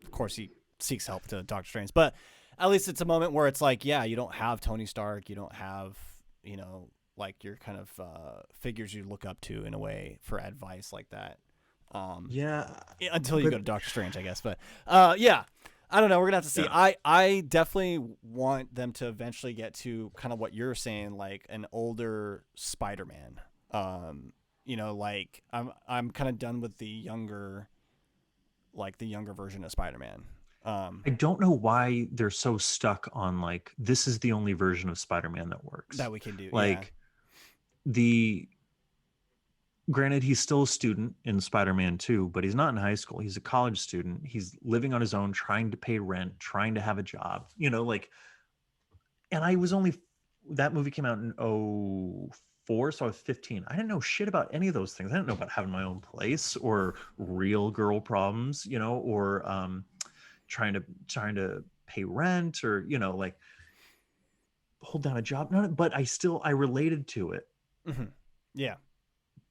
Speaker 2: Of course he seeks help to Doctor Strange, but at least it's a moment where it's like, yeah, you don't have Tony Stark, you don't have like your kind of figures you look up to in a way for advice like that.
Speaker 1: Yeah,
Speaker 2: until you go to Doctor Strange, I guess. But yeah, I don't know. We're gonna have to see.
Speaker 1: Yeah.
Speaker 2: I definitely want them to eventually get to kind of what you're saying, like an older Spider-Man. Like I'm kind of done with the younger version of Spider-Man.
Speaker 1: I don't know why they're so stuck on like this is the only version of Spider-Man that works.
Speaker 2: That we can do.
Speaker 1: Like granted, he's still a student in Spider-Man 2, but he's not in high school. He's a college student. He's living on his own, trying to pay rent, trying to have a job, and that movie came out in 2004, so I was 15. I didn't know shit about any of those things. I didn't know about having my own place or real girl problems, or trying to pay rent or, like hold down a job. But I related to it.
Speaker 2: Mm-hmm. Yeah.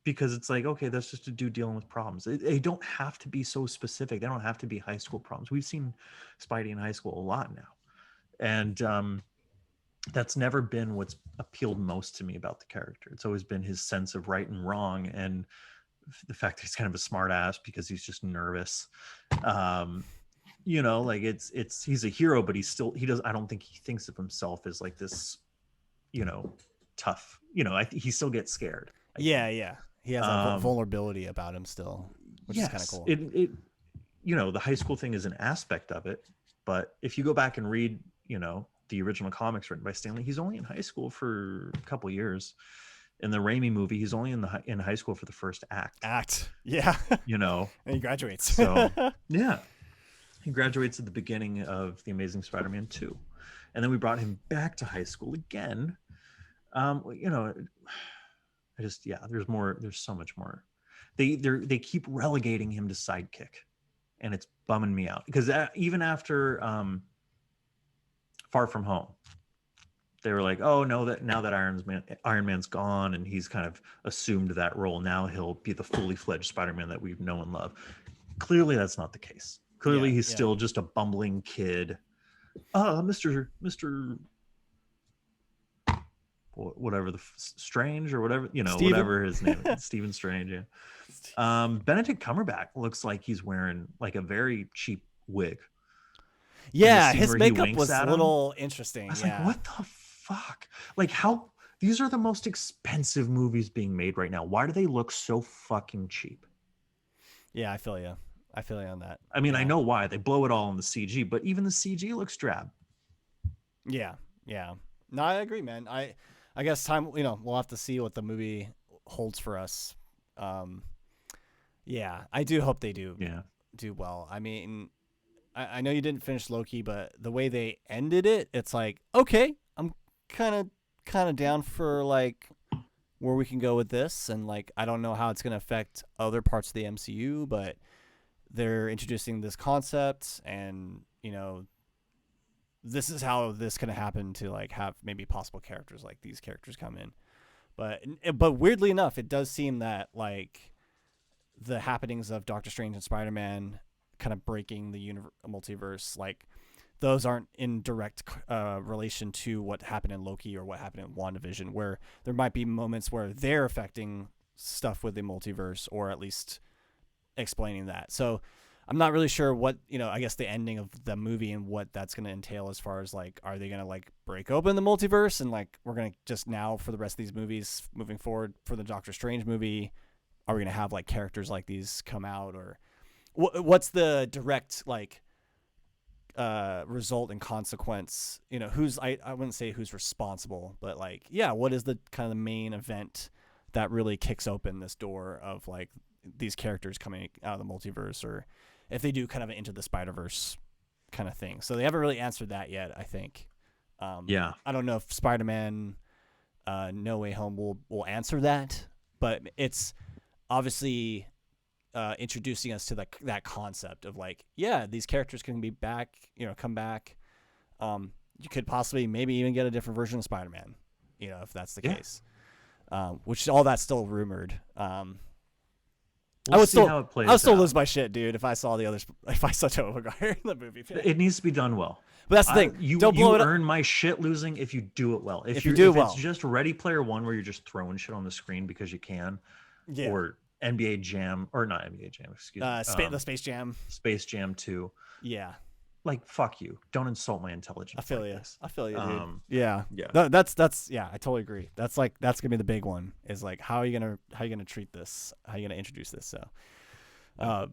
Speaker 1: Because it's like, okay, that's just a dude dealing with problems. They don't have to be so specific. They don't have to be high school problems. We've seen Spidey in high school a lot now. And that's never been what's appealed most to me about the character. It's always been his sense of right and wrong and the fact that he's kind of a smart ass because he's just nervous. Like he's a hero, but I don't think he thinks of himself as like this, tough, he still gets scared.
Speaker 2: Yeah. He has a vulnerability about him still, which is kind of cool.
Speaker 1: The high school thing is an aspect of it, but if you go back and read, the original comics written by Stan Lee, he's only in high school for a couple years. In the Rami movie, he's only in high school for the first act.
Speaker 2: Yeah.
Speaker 1: And
Speaker 2: he graduates.
Speaker 1: So yeah, he graduates at the beginning of The Amazing Spider-Man 2, and then we brought him back to high school again. There's more. There's so much more. They keep relegating him to sidekick, and it's bumming me out because even after Far From Home, they were like, oh no, now that Iron Man's gone and he's kind of assumed that role, now he'll be the fully fledged Spider-Man that we know and love. Clearly, that's not the case. Clearly, he's still just a bumbling kid. Mr. Whatever the Strange or whatever, whatever his name is, Stephen Strange. Yeah. Benedict Cumberbatch looks like he's wearing like a very cheap wig.
Speaker 2: Yeah, his makeup was a little interesting.
Speaker 1: I was like, what the fuck? Like, how? These are the most expensive movies being made right now. Why do they look so fucking cheap?
Speaker 2: Yeah, I feel you on that.
Speaker 1: I mean, I know why. They blow it all on the CG, but even the CG looks drab.
Speaker 2: Yeah. No, I agree, man. I guess time, we'll have to see what the movie holds for us. Yeah, I do hope they do well. I mean, I know you didn't finish Loki, but the way they ended it, it's like, okay, I'm kind of down for like where we can go with this, and like I don't know how it's going to affect other parts of the MCU, but they're introducing this concept, and this is how this can happen to like have maybe possible characters like these characters come in. But weirdly enough, it does seem that like the happenings of Doctor Strange and Spider-Man kind of breaking the multiverse, like those aren't in direct relation to what happened in Loki or what happened in WandaVision, where there might be moments where they're affecting stuff with the multiverse or at least explaining that. So I'm not really sure what, I guess the ending of the movie and what that's going to entail as far as like, are they going to like break open the multiverse and like, we're going to just now for the rest of these movies moving forward for the Doctor Strange movie, are we going to have like characters like these come out, or what's the direct like result and consequence? Who's I wouldn't say who's responsible, but like what is the kind of the main event that really kicks open this door of like these characters coming out of the multiverse, or if they do kind of an Into the Spider-Verse kind of thing. So they haven't really answered that yet, I think. I don't know if Spider-Man No Way Home will answer that, but it's obviously introducing us to that concept of like, these characters can be back, come back. You could possibly maybe even get a different version of Spider-Man, if that's the case. Which all that's still rumored.
Speaker 1: We'll
Speaker 2: I would
Speaker 1: see how it plays
Speaker 2: I would still
Speaker 1: out.
Speaker 2: lose my shit, dude, if I saw Tobey Maguire in the movie.
Speaker 1: It needs to be done well.
Speaker 2: But that's the thing.
Speaker 1: Don't
Speaker 2: blow it up.
Speaker 1: earn my shit losing if you do it well. If it's just Ready Player One where you're just throwing shit on the screen because you can, or NBA Jam, or not NBA Jam, excuse me.
Speaker 2: The Space Jam.
Speaker 1: Space Jam 2.
Speaker 2: Yeah.
Speaker 1: Like, fuck you. Don't insult my intelligence.
Speaker 2: I feel
Speaker 1: you.
Speaker 2: I feel you, dude. Yeah.
Speaker 1: No,
Speaker 2: that's I totally agree. That's gonna be the big one. Is like, how are you gonna treat this? How are you gonna introduce this? So, but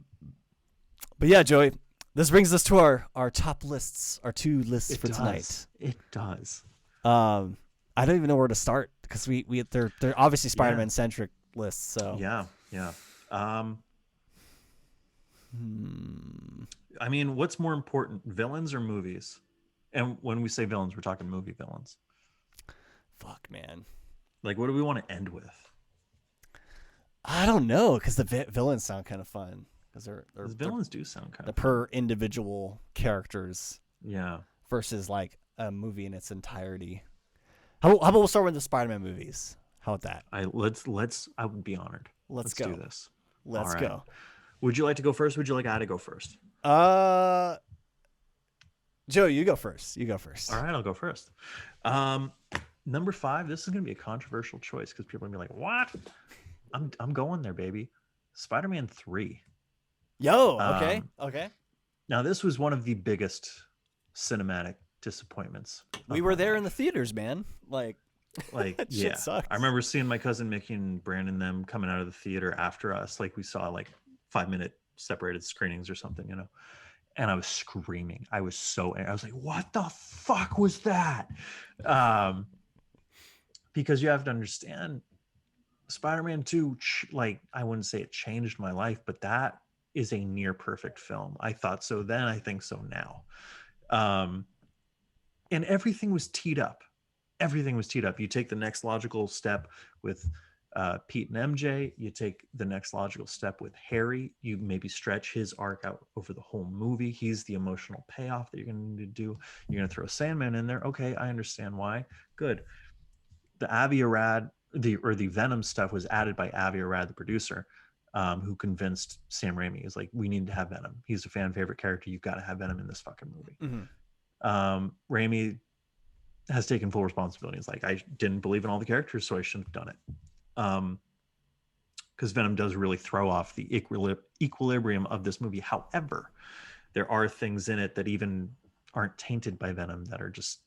Speaker 2: yeah, Joey, this brings us to our top lists, our 2 lists for tonight.
Speaker 1: It does.
Speaker 2: I don't even know where to start because they're obviously Spider-Man centric lists. So
Speaker 1: yeah. I mean, what's more important, villains or movies? And when we say villains, we're talking movie villains.
Speaker 2: Fuck, man.
Speaker 1: Like, what do we want to end with?
Speaker 2: I don't know, because the villains sound kind of fun. Because
Speaker 1: the villains do sound kind of
Speaker 2: per individual characters.
Speaker 1: Yeah.
Speaker 2: Versus like a movie in its entirety. How about we'll start with the Spider-Man movies? How about that?
Speaker 1: I would be honored.
Speaker 2: Let's
Speaker 1: do this.
Speaker 2: Let's go.
Speaker 1: Would you like to go first? Would you like I to go first?
Speaker 2: Joe, you go first.
Speaker 1: All right, I'll go first. Number 5. This is going to be a controversial choice because people are going to be like, "What?" I'm going there, baby. Spider-Man 3.
Speaker 2: Yo, okay.
Speaker 1: Now, this was one of the biggest cinematic disappointments.
Speaker 2: We were there in the theaters, man. Like
Speaker 1: that shit sucks. I remember seeing my cousin Mickey and Brandon them coming out of the theater after us. Like, we saw like 5-minute separated screenings or something, and I was screaming. I was so angry. I was like, what the fuck was that? Because you have to understand, Spider-Man 2, like, I wouldn't say it changed my life, but that is a near perfect film. I thought so then, I think so now. And everything was teed up. You take the next logical step with Pete and MJ. You take the next logical step with Harry. You maybe stretch his arc out over the whole movie. He's the emotional payoff that you're going to need to do. You're going to throw Sandman in there. Okay, I understand why. Good. The Avi Arad, the Venom stuff was added by Avi Arad, the producer, who convinced Sam Raimi. He's like, we need to have Venom. He's a fan favorite character. You've got to have Venom in this fucking movie.
Speaker 2: Mm-hmm.
Speaker 1: Raimi has taken full responsibility. He's like, I didn't believe in all the characters, so I shouldn't have done it. Because Venom does really throw off the equilibrium of this movie. However, there are things in it that even aren't tainted by Venom that are just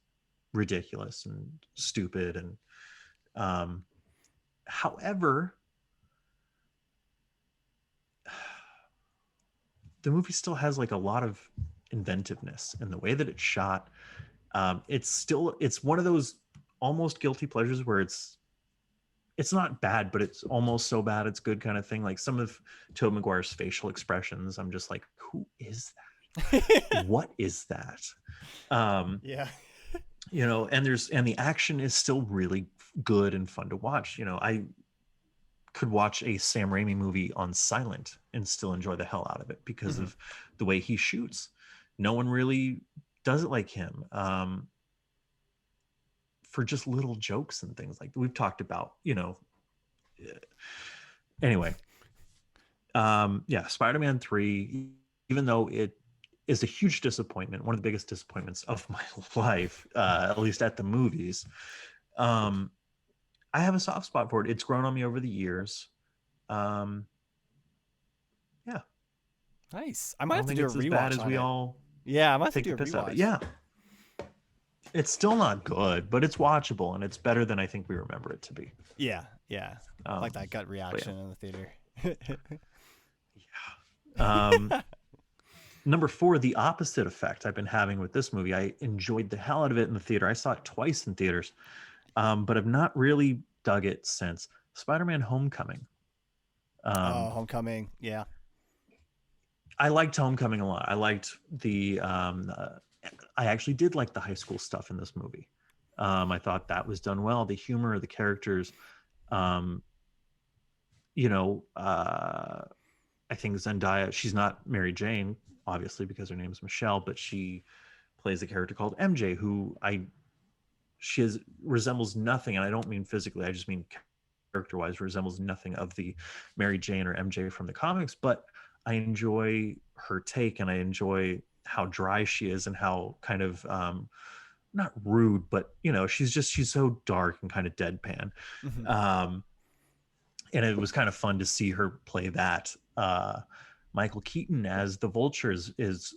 Speaker 1: ridiculous and stupid. And however, the movie still has like a lot of inventiveness in the way that it's shot. It's one of those almost guilty pleasures where it's not bad, but it's almost so bad it's good kind of thing. Like some of Tobey Maguire's facial expressions, I'm just like, who is that? What is that?
Speaker 2: Yeah.
Speaker 1: And the action is still really good and fun to watch. I could watch a Sam Raimi movie on silent and still enjoy the hell out of it because of the way he shoots. No one really does it like him. For just little jokes and things like that we've talked about, anyway. Spider-Man 3, even though it is a huge disappointment, one of the biggest disappointments of my life, at least at the movies, I have a soft spot for it. It's grown on me over the years.
Speaker 2: Nice. I might have to do a rewatch.
Speaker 1: As bad as we all
Speaker 2: I might have to
Speaker 1: take
Speaker 2: do a
Speaker 1: the piss out of
Speaker 2: rewatch.
Speaker 1: it. Yeah. It's still not good, but it's watchable and it's better than I think we remember it to be.
Speaker 2: Yeah. Like that gut reaction in the theater.
Speaker 1: Number 4, the opposite effect I've been having with this movie. I enjoyed the hell out of it in the theater. I saw it twice in theaters, but I've not really dug it since Spider-Man: Homecoming.
Speaker 2: Homecoming. Yeah.
Speaker 1: I liked Homecoming a lot. I liked I actually did like the high school stuff in this movie. I thought that was done well. The humor, the characters. Um, I think Zendaya, she's not Mary Jane, obviously, because her name is Michelle, but she plays a character called MJ, resembles nothing, and I don't mean physically, I just mean character-wise, resembles nothing of the Mary Jane or MJ from the comics, but I enjoy her take, and I enjoy how dry she is and how kind of not rude, but she's so dark and kind of deadpan.
Speaker 2: Mm-hmm.
Speaker 1: And it was kind of fun to see her play that. Michael Keaton as the Vulture is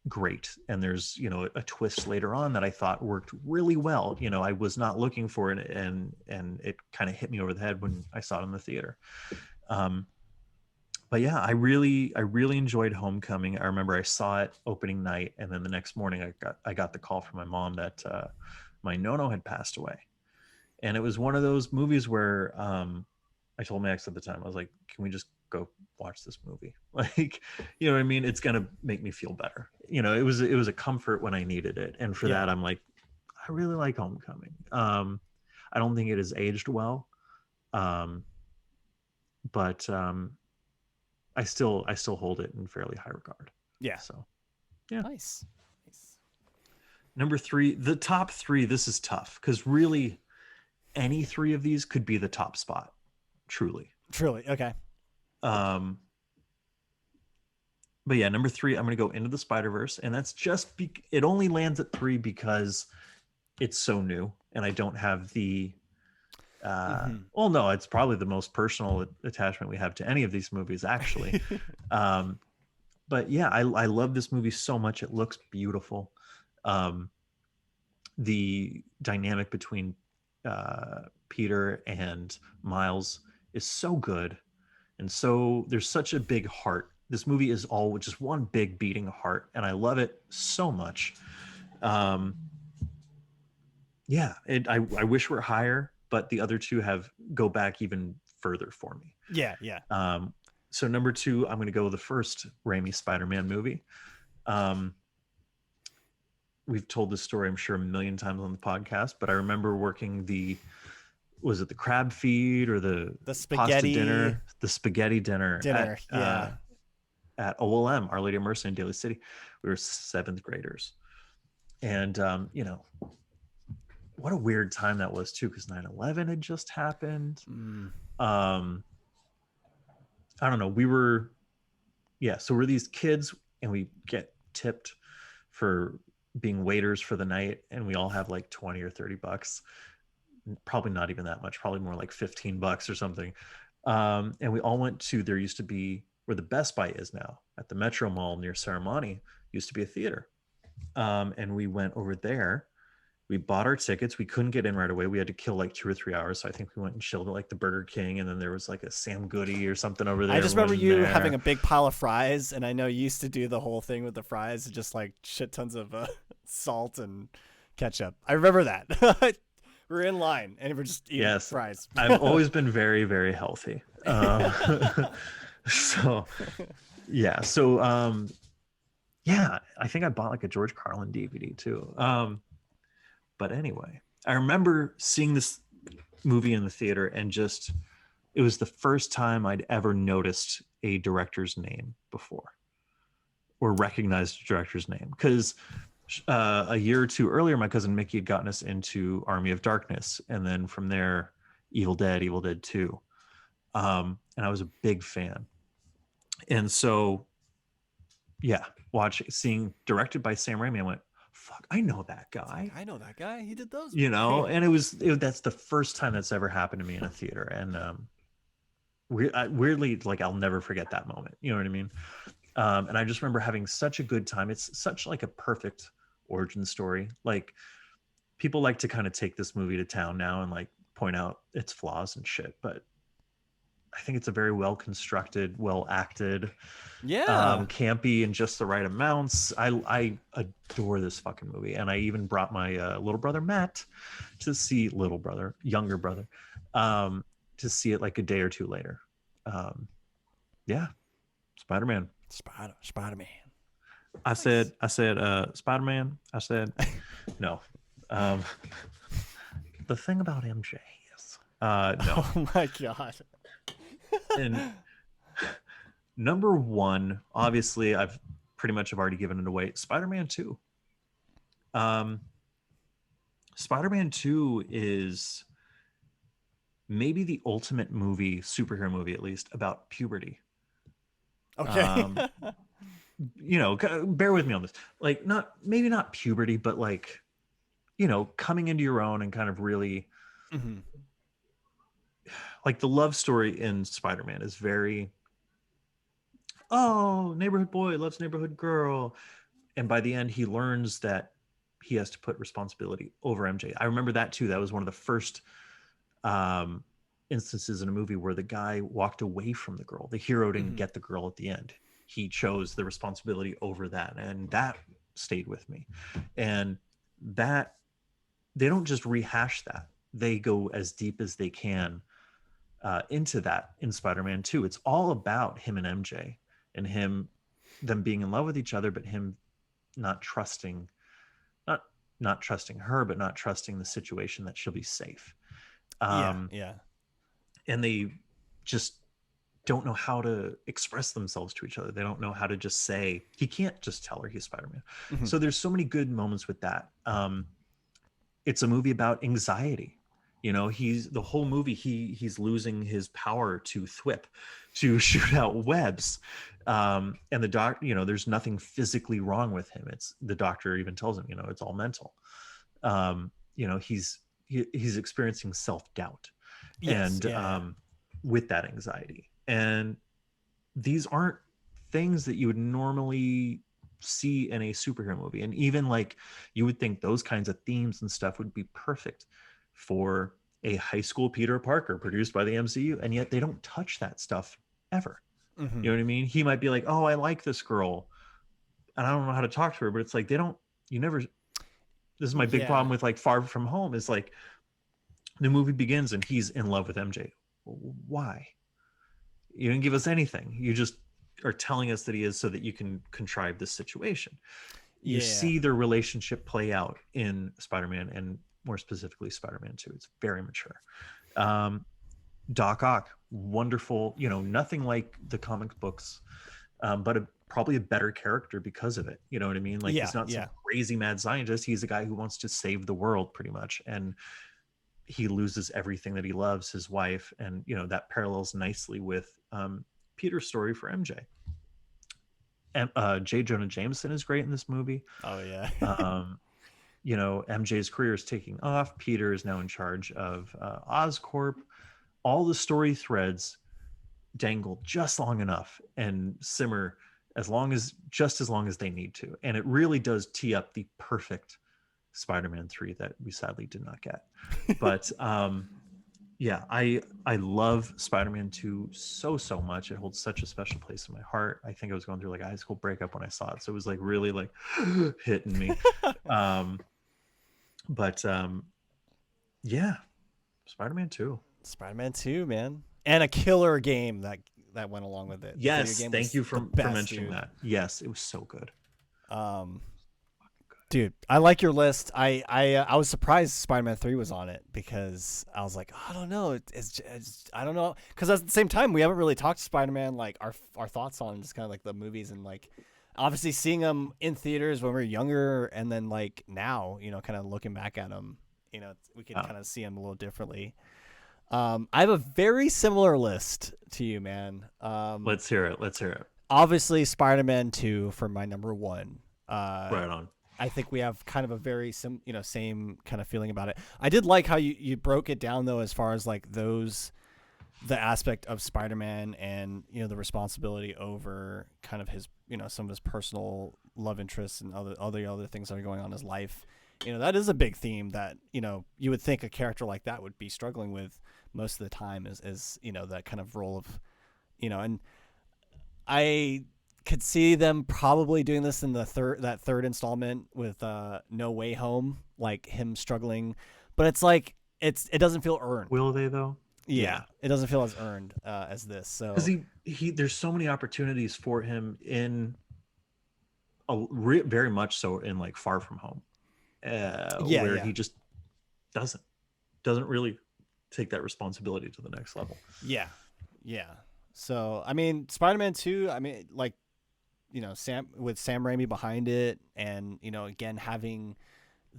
Speaker 1: great, and there's a twist later on that I thought worked really well. I was not looking for it, and it kind of hit me over the head when I saw it in the theater. But yeah, I really enjoyed Homecoming. I remember I saw it opening night, and then the next morning I got the call from my mom that my nono had passed away, and it was one of those movies where I told my ex at the time, I was like, can we just go watch this movie? Like, you know what I mean? It's going to make me feel better. It was a comfort when I needed it. And for that, I'm like, I really like Homecoming. I don't think it has aged well. But I still hold it in fairly high regard.
Speaker 2: Yeah.
Speaker 1: So, yeah.
Speaker 2: Nice.
Speaker 1: Number 3, the top 3, this is tough because really any 3 of these could be the top spot. Truly.
Speaker 2: Okay.
Speaker 1: But yeah, number 3, I'm going to go Into the Spider-Verse, and that's just it only lands at 3 because it's so new, and I don't have the well, no, it's probably the most personal attachment we have to any of these movies, actually. But yeah, I love this movie so much. It looks beautiful. The dynamic between Peter and Miles is so good, and so there's such a big heart. This movie is all just one big beating heart, and I love it so much. Yeah, I wish we're higher, but the other 2 go back even further for me.
Speaker 2: Yeah.
Speaker 1: So number 2, I'm going to go with the first Rami Spider-Man movie. We've told this story, I'm sure, a million times on the podcast, but I remember working was it the crab feed or the
Speaker 2: spaghetti
Speaker 1: pasta dinner? The spaghetti dinner at OLM, Our Lady of Mercy in Daly City. We were 7th graders. And, what a weird time that was too, because 9/11 had just happened. I don't know. So we're these kids, and we get tipped for being waiters for the night, and we all have like 20 or 30 bucks. Probably not even that much, probably more like 15 bucks or something. And we all went to, there used to be where the Best Buy is now at the Metro Mall near Saramani, used to be a theater. And we went over there. We bought our tickets. We couldn't get in right away. We had to kill like 2 or 3 hours. So I think we went and chilled at like the Burger King, and then there was like a Sam Goody or something over there.
Speaker 2: I just remember you having a big pile of fries, and I know you used to do the whole thing with the fries, just like shit tons of salt and ketchup. I remember that. We're in line, and we're just eating fries.
Speaker 1: I've always been very, very healthy. So, yeah. So, yeah, I think I bought like a George Carlin DVD too. But anyway, I remember seeing this movie in the theater, and it was the first time I'd ever noticed a director's name before, or recognized a director's name. Because a year or 2 earlier, my cousin Mickey had gotten us into Army of Darkness, and then from there, Evil Dead 2. And I was a big fan. And so, yeah, seeing directed by Sam Raimi, I went, fuck, I know that guy.
Speaker 2: He did those.
Speaker 1: And that's the first time that's ever happened to me in a theater. And weirdly, like, I'll never forget that moment. You know what I mean? And I just remember having such a good time. It's such like a perfect origin story. Like, people like to kind of take this movie to town now and like point out its flaws and shit. But I think it's a very well constructed, well acted,
Speaker 2: Yeah.
Speaker 1: campy in just the right amounts. I adore this fucking movie, and I even brought my little brother Matt to see younger brother, to see it like a day or two later. Yeah, Spider-Man.
Speaker 2: Spider-Man.
Speaker 1: I said, Spider-Man. I said, no. Um, the thing about MJ is, no.
Speaker 2: Oh my god.
Speaker 1: And number one, obviously, I've pretty much have already given it away. Spider-Man 2. Um, Spider-Man 2 is maybe the ultimate superhero movie, at least, about puberty.
Speaker 2: Okay.
Speaker 1: Bear with me on this. Like, maybe not puberty, but like, coming into your own and kind of really,
Speaker 2: mm-hmm.
Speaker 1: like the love story in Spider-Man is very, oh, neighborhood boy loves neighborhood girl. And by the end, he learns that he has to put responsibility over MJ. I remember that too. That was one of the first instances in a movie where the guy walked away from the girl. The hero didn't get the girl at the end. He chose the responsibility over that. And that stayed with me. And that, they don't just rehash that. They go as deep as they can into that in Spider-Man 2. It's all about him and MJ and them being in love with each other, but him not trusting her, but not trusting the situation that she'll be safe.
Speaker 2: Yeah.
Speaker 1: And they just don't know how to express themselves to each other. They don't know how to just say, he can't just tell her he's Spider-Man.
Speaker 2: Mm-hmm.
Speaker 1: So there's so many good moments with that. It's a movie about anxiety. He's the whole movie, he's losing his power to thwip, to shoot out webs. And the doctor, there's nothing physically wrong with him. It's the doctor even tells him, it's all mental. He's experiencing self-doubt.
Speaker 2: Yes,
Speaker 1: and with that anxiety. And these aren't things that you would normally see in a superhero movie. And even like, you would think those kinds of themes and stuff would be perfect for a high school Peter Parker produced by the MCU, and yet they don't touch that stuff ever.
Speaker 2: Mm-hmm.
Speaker 1: You know what I mean? He might be like, oh, I like this girl and I don't know how to talk to her, but it's like, this is my big problem with like Far From Home, is like the movie begins and he's in love with MJ. Why? You didn't give us anything. You just are telling us that he is so that you can contrive this situation. You see their relationship play out in Spider-Man, and more specifically Spider-Man 2. It's very mature. Doc Ock, wonderful, nothing like the comic books, but probably a better character because of it. You know what I mean? Like, he's not some crazy mad scientist. He's a guy who wants to save the world pretty much. And he loses everything that he loves, his wife. And, that parallels nicely with Peter's story for MJ. And J. Jonah Jameson is great in this movie.
Speaker 2: Oh yeah.
Speaker 1: MJ's career is taking off. Peter is now in charge of Oscorp. All the story threads dangle just long enough and simmer just as long as they need to. And it really does tee up the perfect Spider-Man 3 that we sadly did not get. But I love Spider-Man 2 so much. It holds such a special place in my heart. I think I was going through like a high school breakup when I saw it, so it was like really like hitting me. Spider-Man 2.
Speaker 2: Spider-Man 2, man. And a killer game that went along with it.
Speaker 1: Yes, thank you for mentioning that. Yes, it was so good.
Speaker 2: Dude, I like your list. I was surprised Spider-Man 3 was on it, because I was like, oh, I don't know. It's I don't know, because at the same time we haven't really talked to Spider-Man, like our thoughts on just kind of like the movies, and like obviously seeing them in theaters when we were younger, and then like now, kind of looking back at them, we can kind of see them a little differently. I have a very similar list to you, man.
Speaker 1: Let's hear it.
Speaker 2: Obviously, Spider-Man 2 for my number one.
Speaker 1: Right on.
Speaker 2: I think we have kind of a very same kind of feeling about it. I did like how you broke it down though, as far as like the aspect of Spider-Man and the responsibility over kind of his some of his personal love interests and other things that are going on in his life, That is a big theme that, you would think a character like that would be struggling with most of the time is that kind of role of, and I could see them probably doing this in that third installment with No Way Home, like him struggling, but it's like it doesn't feel earned.
Speaker 1: Will they though?
Speaker 2: Yeah, it doesn't feel as earned as this. So
Speaker 1: because he there's so many opportunities for him in very much so in like Far From Home, where he just doesn't really take that responsibility to the next level.
Speaker 2: Yeah. So I mean, Spider-Man 2, I mean, like, Sam Raimi behind it, and again having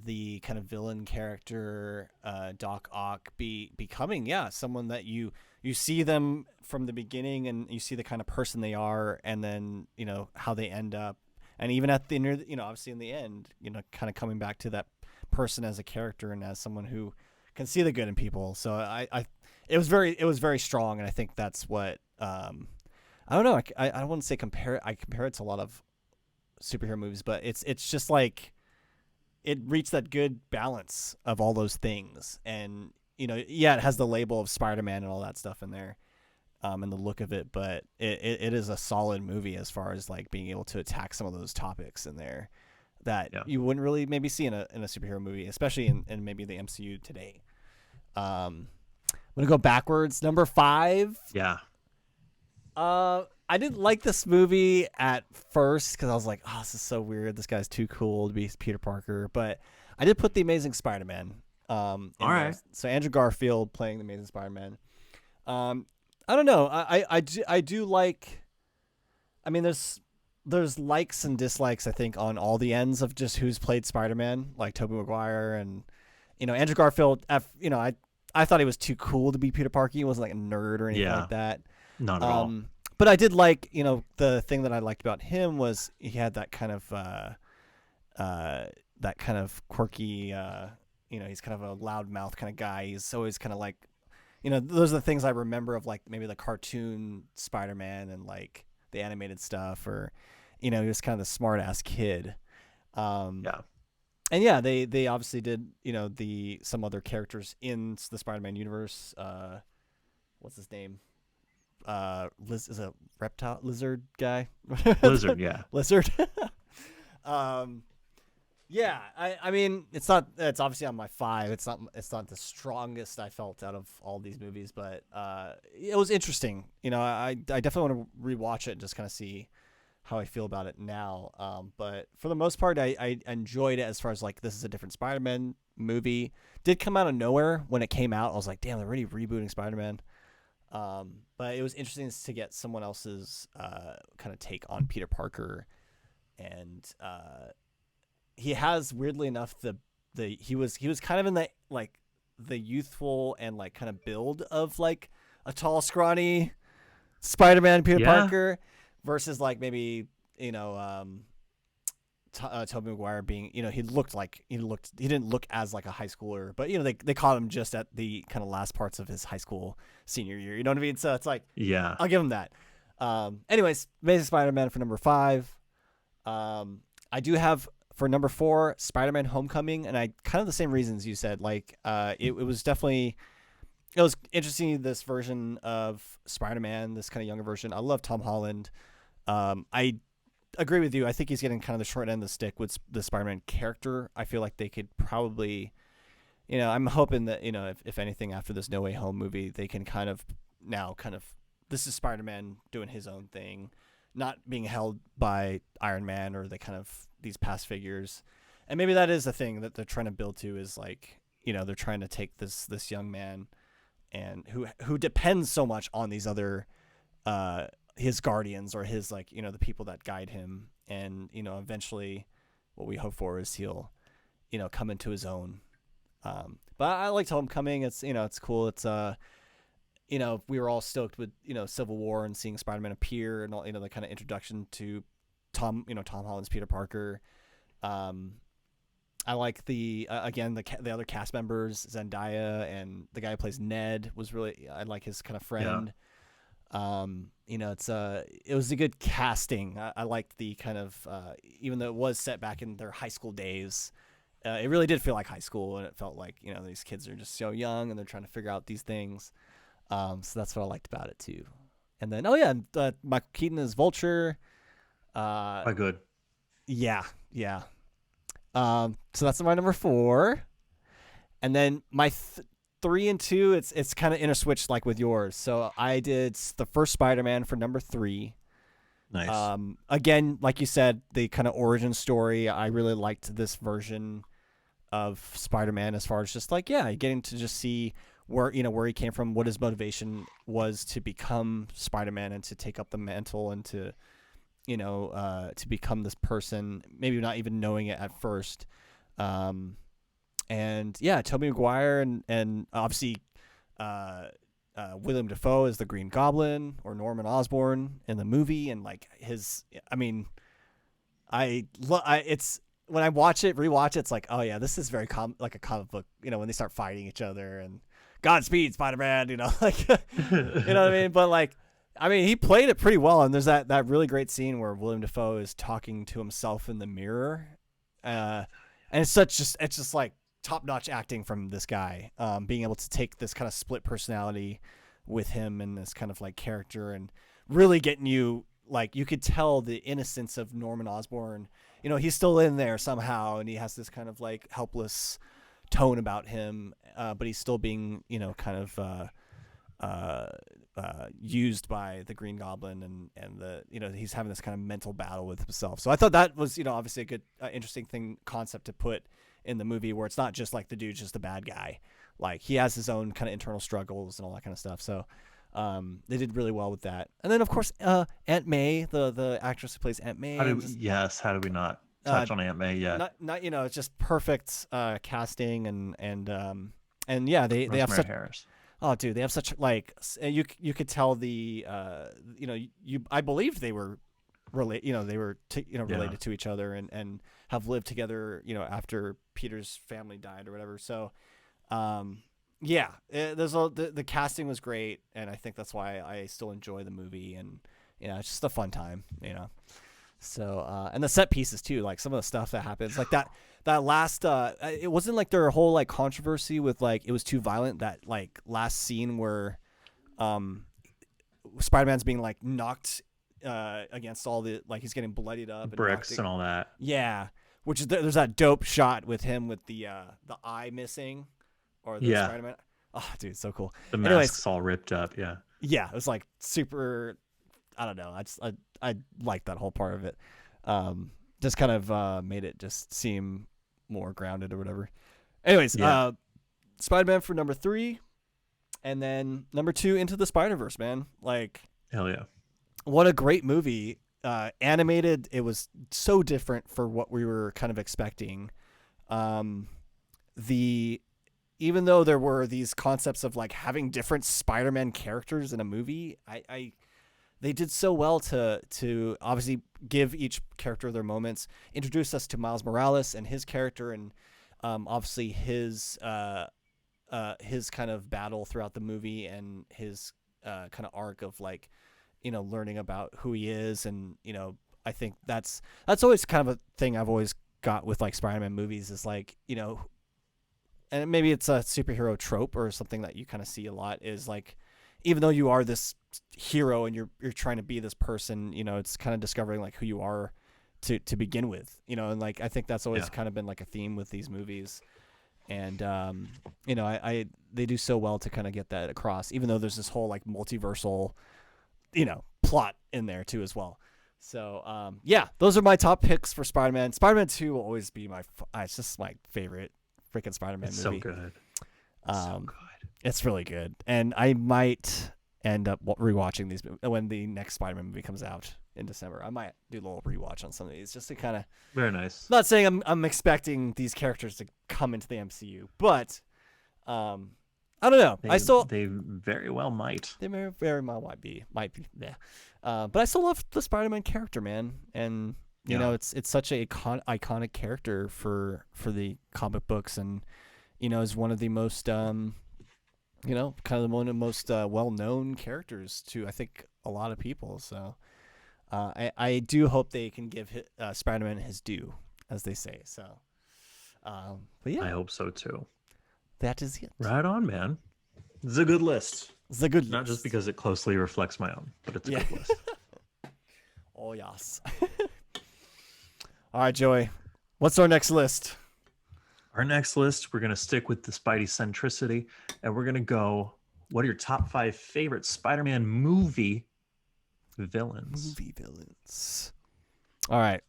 Speaker 2: the kind of villain character, Doc Ock, becoming someone that you see them from the beginning, and you see the kind of person they are, and then how they end up, and even at the end, obviously in the end, kind of coming back to that person as a character and as someone who can see the good in people. So it was very strong, and I think that's what I don't know. I don't want to say compare it to a lot of superhero movies, but it's just like it reached that good balance of all those things, and it has the label of Spider-Man and all that stuff in there, and the look of it, but it is a solid movie as far as like being able to attack some of those topics in there that you wouldn't really maybe see in a superhero movie, especially in maybe the MCU today. I'm gonna go backwards. Number 5.
Speaker 1: Yeah.
Speaker 2: I didn't like this movie at first because I was like, oh, this is so weird. This guy's too cool to be Peter Parker. But I did put The Amazing Spider-Man. All right. So Andrew Garfield playing The Amazing Spider-Man. I don't know. I do like. I mean, there's likes and dislikes, I think, on all the ends of just who's played Spider-Man, like Tobey Maguire and Andrew Garfield. I thought he was too cool to be Peter Parker. He wasn't like a nerd or anything like that.
Speaker 1: Not at all.
Speaker 2: But I did like, the thing that I liked about him was he had that kind of quirky, he's kind of a loudmouth kind of guy. He's always kind of like, those are the things I remember of like maybe the cartoon Spider-Man and like the animated stuff, or, he was kind of the smart ass kid. And they obviously did, some other characters in the Spider-Man universe. What's his name? Is a reptile lizard guy?
Speaker 1: Lizard, yeah.
Speaker 2: Lizard. I mean, it's obviously on my 5. It's not the strongest I felt out of all these movies, but it was interesting. I definitely want to rewatch it and just kind of see how I feel about it now. But for the most part, I enjoyed it as far as like, this is a different Spider-Man movie. Did come out of nowhere when it came out. I was like, damn, they're already rebooting Spider-Man. But it was interesting to get someone else's kind of take on Peter Parker, and he has, weirdly enough, he was kind of in the like the youthful and like kind of build of like a tall, scrawny Spider-Man Peter Parker versus like maybe Tobey Maguire being, he didn't look as like a high schooler, but they caught him just at the kind of last parts of his high school senior year. You know what I mean? So it's like, I'll give him that. Anyways, Amazing Spider-Man for number 5. I do have for number 4 Spider-Man Homecoming, and I kind of the same reasons you said. Like, it was definitely, it was interesting, this version of Spider-Man, this kind of younger version. I love Tom Holland. I agree with you. I think he's getting kind of the short end of the stick with the Spider-Man character. I feel like they could probably, I'm hoping that, if anything after this No Way Home movie, they can kind of this is Spider-Man doing his own thing, not being held by Iron Man or these past figures. And maybe that is the thing that they're trying to build to, is like, they're trying to take this young man and who depends so much on these other, his guardians, or his, like, the people that guide him, and eventually what we hope for is he'll come into his own. But I liked Homecoming. It's it's cool. It's we were all stoked with Civil War and seeing Spider-Man appear, and all, the kind of introduction to Tom Holland's Peter Parker. I like the again the other cast members, Zendaya, and the guy who plays Ned I like his kind of friend. It was a good casting. I liked the kind of, even though it was set back in their high school days, it really did feel like high school, and it felt like these kids are just so young and they're trying to figure out these things. So that's what I liked about it too. And then Michael Keaton is Vulture.
Speaker 1: Quite good.
Speaker 2: Yeah. So that's my number 4, and then my 3 and 2. It's kind of interswitched like with yours. So I did the first Spider-Man for number 3.
Speaker 1: Nice.
Speaker 2: Again, like you said, the kind of origin story. I really liked this version of Spider-Man as far as just like getting to just see where he came from, what his motivation was to become Spider-Man and to take up the mantle and to become this person, maybe not even knowing it at first. And Tobey Maguire and obviously William Defoe is the Green Goblin, or Norman Osborn in the movie, and like it's when I rewatch it, it's like, oh yeah, this is very like a comic book, when they start fighting each other and Godspeed Spider-Man, like you know what I mean? But like, he played it pretty well, and there's that really great scene where William Dafoe is talking to himself in the mirror, and it's just like top-notch acting from this guy, being able to take this kind of split personality with him and this kind of like character, and really getting you, like, you could tell the innocence of Norman Osborn. He's still in there somehow, and he has this kind of like helpless tone about him, but he's still being kind of used by the Green Goblin, and the he's having this kind of mental battle with himself. So I thought that was obviously a good interesting concept to put in the movie, where it's not just like the dude's just a bad guy, like he has his own kind of internal struggles and all that kind of stuff. So they did really well with that. And then of course Aunt May, the actress who plays Aunt May.
Speaker 1: How did we not touch on Aunt May yet?
Speaker 2: Not it's just perfect casting, and they have such
Speaker 1: Harris.
Speaker 2: Oh, dude, they have such like you could tell the I believed they were related. They were related to each other, and have lived together. After Peter's family died or whatever. So, the casting was great, and I think that's why I still enjoy the movie, and it's just a fun time. So and the set pieces too, like some of the stuff that happens, like that last it wasn't like their whole like controversy with like it was too violent, that like last scene where Spider-Man's being like knocked against all the, like he's getting bloodied up and
Speaker 1: bricks and all that.
Speaker 2: Yeah, which is there's that dope shot with him with the eye missing, or the Spider-Man. Oh, dude, so cool.
Speaker 1: The mask's all ripped up. Yeah,
Speaker 2: it was like super. I don't know. I like that whole part of it. Just kind of made it just seem more grounded or whatever. Anyways, Spider-Man for number 3, and then number 2, Into the Spider-Verse, man. Like,
Speaker 1: hell yeah.
Speaker 2: What a great movie. Animated, it was so different for what we were kind of expecting. Even though there were these concepts of like having different Spider-Man characters in a movie, they did so well to obviously give each character their moments, introduce us to Miles Morales and his character, and obviously his kind of battle throughout the movie, and his kind of arc of like, learning about who he is. And, I think that's always kind of a thing I've always got with like Spider-Man movies, is like, and maybe it's a superhero trope or something that you kind of see a lot, is like, even though you are this hero and you're trying to be this person, it's kind of discovering like who you are to begin with, and like I think that's always kind of been like a theme with these movies. And they do so well to kind of get that across, even though there's this whole like multiversal plot in there too as well. So those are my top picks for Spider-Man. Spider-Man 2 will always be it's just my favorite freaking Spider-Man movie.
Speaker 1: So good. So good.
Speaker 2: It's really good, and I might end up rewatching these when the next Spider-Man movie comes out in December. I might do a little rewatch on some of these, just to kind of.
Speaker 1: Very nice.
Speaker 2: Not saying I'm expecting these characters to come into the MCU, but I don't know.
Speaker 1: They very well might.
Speaker 2: They very well might be. Yeah. But I still love the Spider-Man character, man, and it's such a iconic character for the comic books, and is one of the most kind of one of the most well-known characters to, I think, a lot of people. So I do hope they can give Spider-Man his due, as they say. So But yeah,
Speaker 1: I hope so too.
Speaker 2: that is it.
Speaker 1: Right on, man. It's a good list.
Speaker 2: It's a good
Speaker 1: Not just
Speaker 2: list.
Speaker 1: because it closely reflects my own, but it's a
Speaker 2: Yeah.
Speaker 1: good list.
Speaker 2: Oh yes. All right, Joey. What's our next list?
Speaker 1: Our next list, we're going to stick with the Spidey centricity, and we're going to go, what are your top 5 favorite Spider-Man movie villains?
Speaker 2: Movie villains. All right.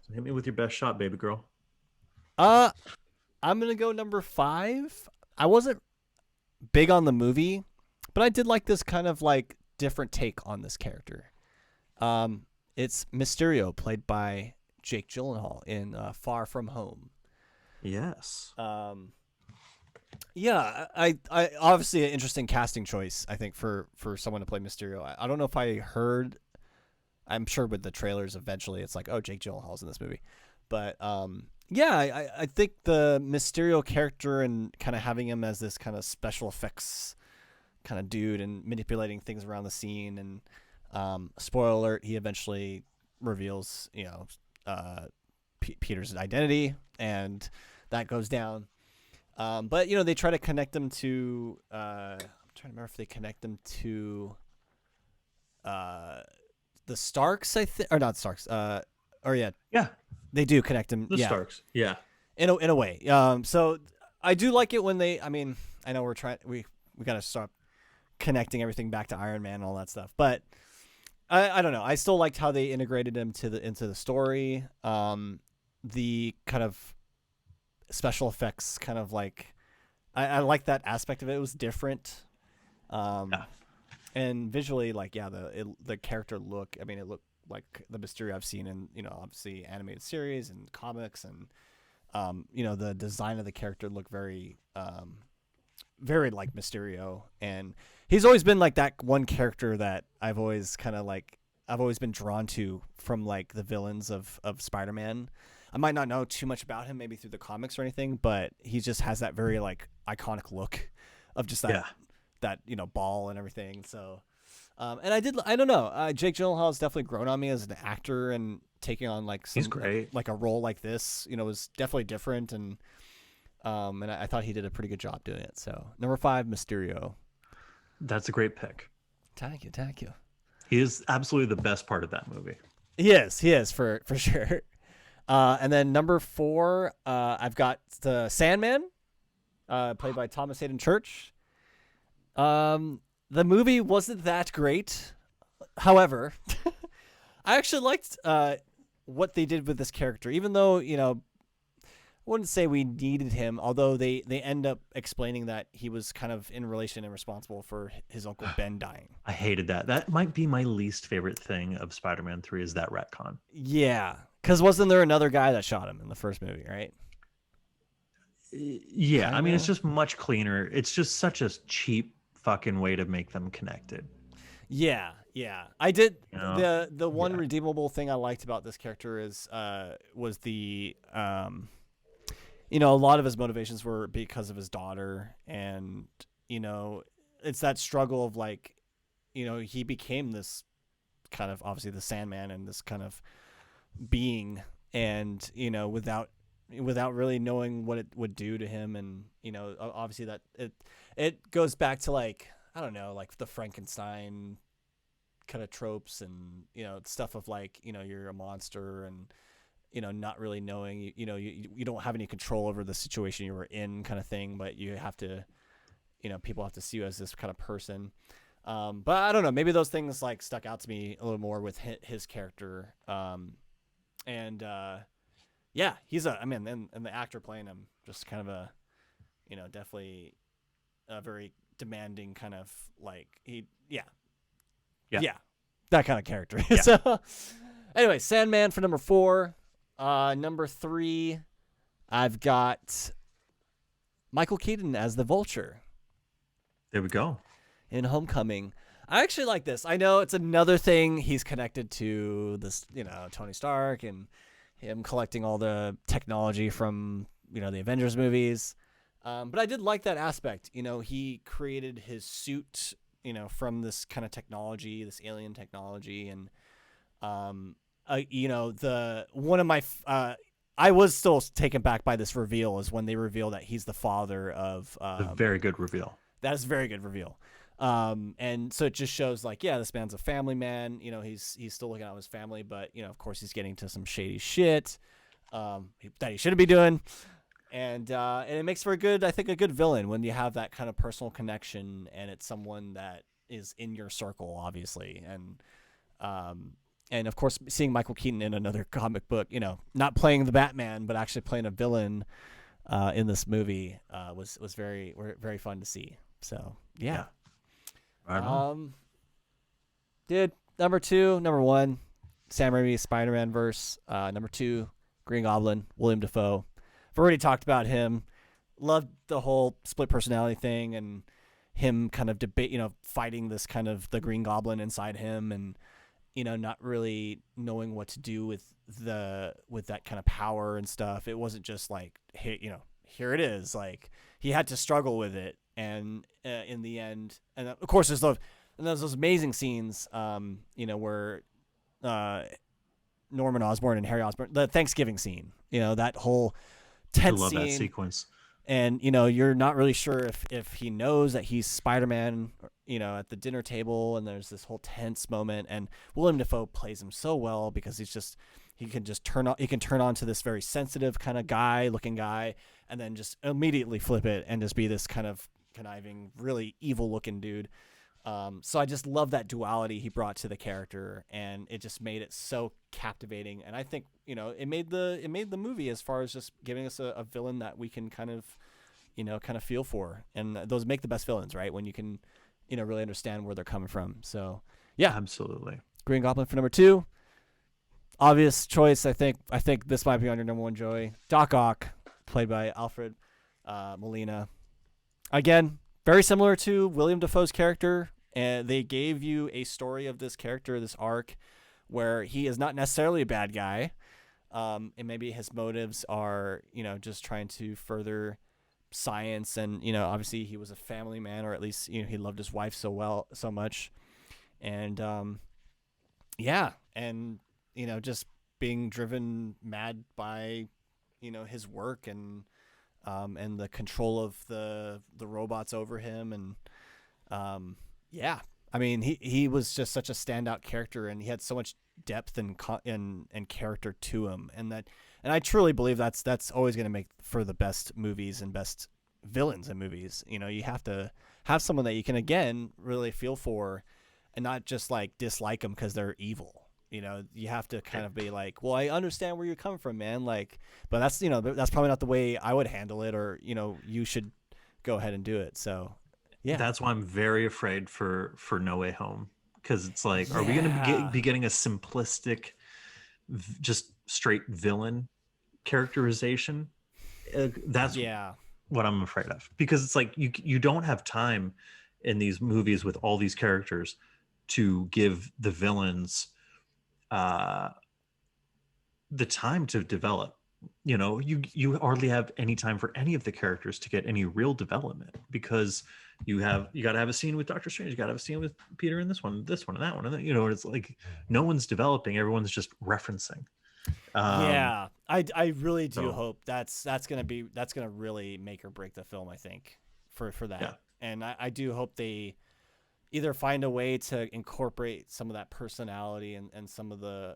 Speaker 1: So hit me with your best shot, baby girl.
Speaker 2: I'm gonna go number 5. I wasn't big on the movie, but I did like this kind of like different take on this character. It's Mysterio, played by Jake Gyllenhaal in Far From Home.
Speaker 1: Yes.
Speaker 2: Yeah, I obviously an interesting casting choice, I think, for someone to play Mysterio. I don't know if I heard. I'm sure with the trailers, eventually it's like, oh, Jake Gyllenhaal's in this movie, but yeah, I think the Mysterio character and kind of having him as this kind of special effects kind of dude and manipulating things around the scene, and spoiler alert, he eventually reveals, Peter's identity, and that goes down. But they try to connect them to. I'm trying to remember if they connect them to the Starks, I think, or not Starks. Or yeah, they do connect them.
Speaker 1: The Starks, yeah,
Speaker 2: in a way. So I do like it when they. I mean, I know we got to stop connecting everything back to Iron Man and all that stuff, but I don't know. I still liked how they integrated him into the story. The kind of special effects, kind of like I like that aspect of it. It was different. And visually, like, yeah, the character look. I mean, it looked like the Mysterio I've seen in, obviously animated series and comics, and the design of the character looked very very like Mysterio, and he's always been like that one character that I've always been drawn to from like the villains of Spider-Man. I might not know too much about him maybe through the comics or anything, but he just has that very like iconic look of just that ball and everything. So and I don't know, Jake Gyllenhaal has definitely grown on me as an actor, and taking on like
Speaker 1: he's great.
Speaker 2: Like a role like this was definitely different, and I thought he did a pretty good job doing it. So number 5, Mysterio.
Speaker 1: That's a great pick.
Speaker 2: Thank you.
Speaker 1: He is absolutely the best part of that movie.
Speaker 2: He is for sure. And then number 4, I've got the Sandman, played by Thomas Hayden Church. The movie wasn't that great. However, I actually liked what they did with this character, even though, I wouldn't say we needed him, although they end up explaining that he was kind of in relation and responsible for his Uncle Ben dying.
Speaker 1: I hated that. That might be my least favorite thing of Spider-Man 3 is that retcon.
Speaker 2: Yeah, because wasn't there another guy that shot him in the first movie, right?
Speaker 1: Yeah, I mean, it's just much cleaner. It's just such a cheap fucking way to make them connected.
Speaker 2: Yeah. I did the one redeemable thing I liked about this character was the a lot of his motivations were because of his daughter, and it's that struggle of like he became this kind of, obviously, the Sandman and this kind of being, and without really knowing what it would do to him, and obviously that it goes back to like, I don't know, like the Frankenstein kind of tropes, and stuff of like you're a monster, and not really knowing, you don't have any control over the situation you were in, kind of thing, but you have to, people have to see you as this kind of person. But I don't know, maybe those things like stuck out to me a little more with his character. And he's and the actor playing him, just kind of a, definitely a very demanding kind of like, that kind of character. Yeah. So anyway, Sandman for number 4. Number 3, I've got Michael Keaton as the Vulture.
Speaker 1: There we go.
Speaker 2: In Homecoming. I actually like this. I know it's another thing he's connected to this, Tony Stark and him collecting all the technology from, the Avengers movies. But I did like that aspect. He created his suit, from this kind of technology, this alien technology, and the one of my I was still taken back by this reveal is when they reveal that he's the father of.
Speaker 1: A very good reveal.
Speaker 2: That is a very good reveal. And so it just shows like, yeah, this man's a family man. You know, he's still looking out his family, but you know, of course, he's getting to some shady shit that he shouldn't be doing. And it makes for a good villain when you have that kind of personal connection, and it's someone that is in your circle, obviously, and of course, seeing Michael Keaton in another comic book, you know, not playing the Batman, but actually playing a villain in this movie was very fun to see. So yeah.
Speaker 1: Right on.
Speaker 2: Dude, number 1, Sam Raimi's Spider-Man verse. Number 2, Green Goblin, William Defoe. I've already talked about him. Loved the whole split personality thing and him kind of fighting this kind of the Green Goblin inside him, and you know, not really knowing what to do with that kind of power and stuff. It wasn't just like, hey, you know, here it is. Like he had to struggle with it, and in the end, and of course, there's those amazing scenes, you know, where Norman Osborn and Harry Osborn, the Thanksgiving scene, you know, that whole tense scene. I love that
Speaker 1: sequence.
Speaker 2: And, you know, you're not really sure if he knows that he's Spider-Man, you know, at the dinner table, and there's this whole tense moment, and Willem Dafoe plays him so well because he can turn on to this very sensitive kind of looking guy, and then just immediately flip it and just be this kind of conniving, really evil looking dude. So I just love that duality he brought to the character, and it just made it so captivating. And I think, you know, it made the movie as far as just giving us a villain that we can kind of feel for. And those make the best villains, right? When you can, you know, really understand where they're coming from. So yeah,
Speaker 1: absolutely.
Speaker 2: Green Goblin for number 2. Obvious choice. I think this might be on your number 1, Joey. Doc Ock, played by Alfred Molina. Again, very similar to William Dafoe's character, and they gave you a story of this character, this arc, where he is not necessarily a bad guy, and maybe his motives are, you know, just trying to further science, and you know, obviously he was a family man, or at least, you know, he loved his wife so much, and yeah, and you know, just being driven mad by, you know, his work and the control of the robots over him, and yeah, I mean, he was just such a standout character, and he had so much depth and character to him, and I truly believe that's always going to make for the best movies and best villains in movies. You know, you have to have someone that you can again really feel for, and not just like dislike them because they're evil. You know, you have to kind of be like, well, I understand where you're coming from, man. Like, but that's, you know, that's probably not the way I would handle it, or, you know, you should go ahead and do it. So, yeah.
Speaker 1: That's why I'm very afraid for No Way Home, because it's like, are we going to be getting a simplistic, just straight villain characterization? That's what I'm afraid of, because it's like you don't have time in these movies with all these characters to give the villains the time to develop. You know, you hardly have any time for any of the characters to get any real development, because you got to have a scene with Doctor Strange, you got to have a scene with Peter in this one and that one, and then, you know, it's like no one's developing, everyone's just referencing.
Speaker 2: Yeah, I really do hope that's gonna really make or break the film, I think, for that. Yeah. And I do hope they either find a way to incorporate some of that personality and some of the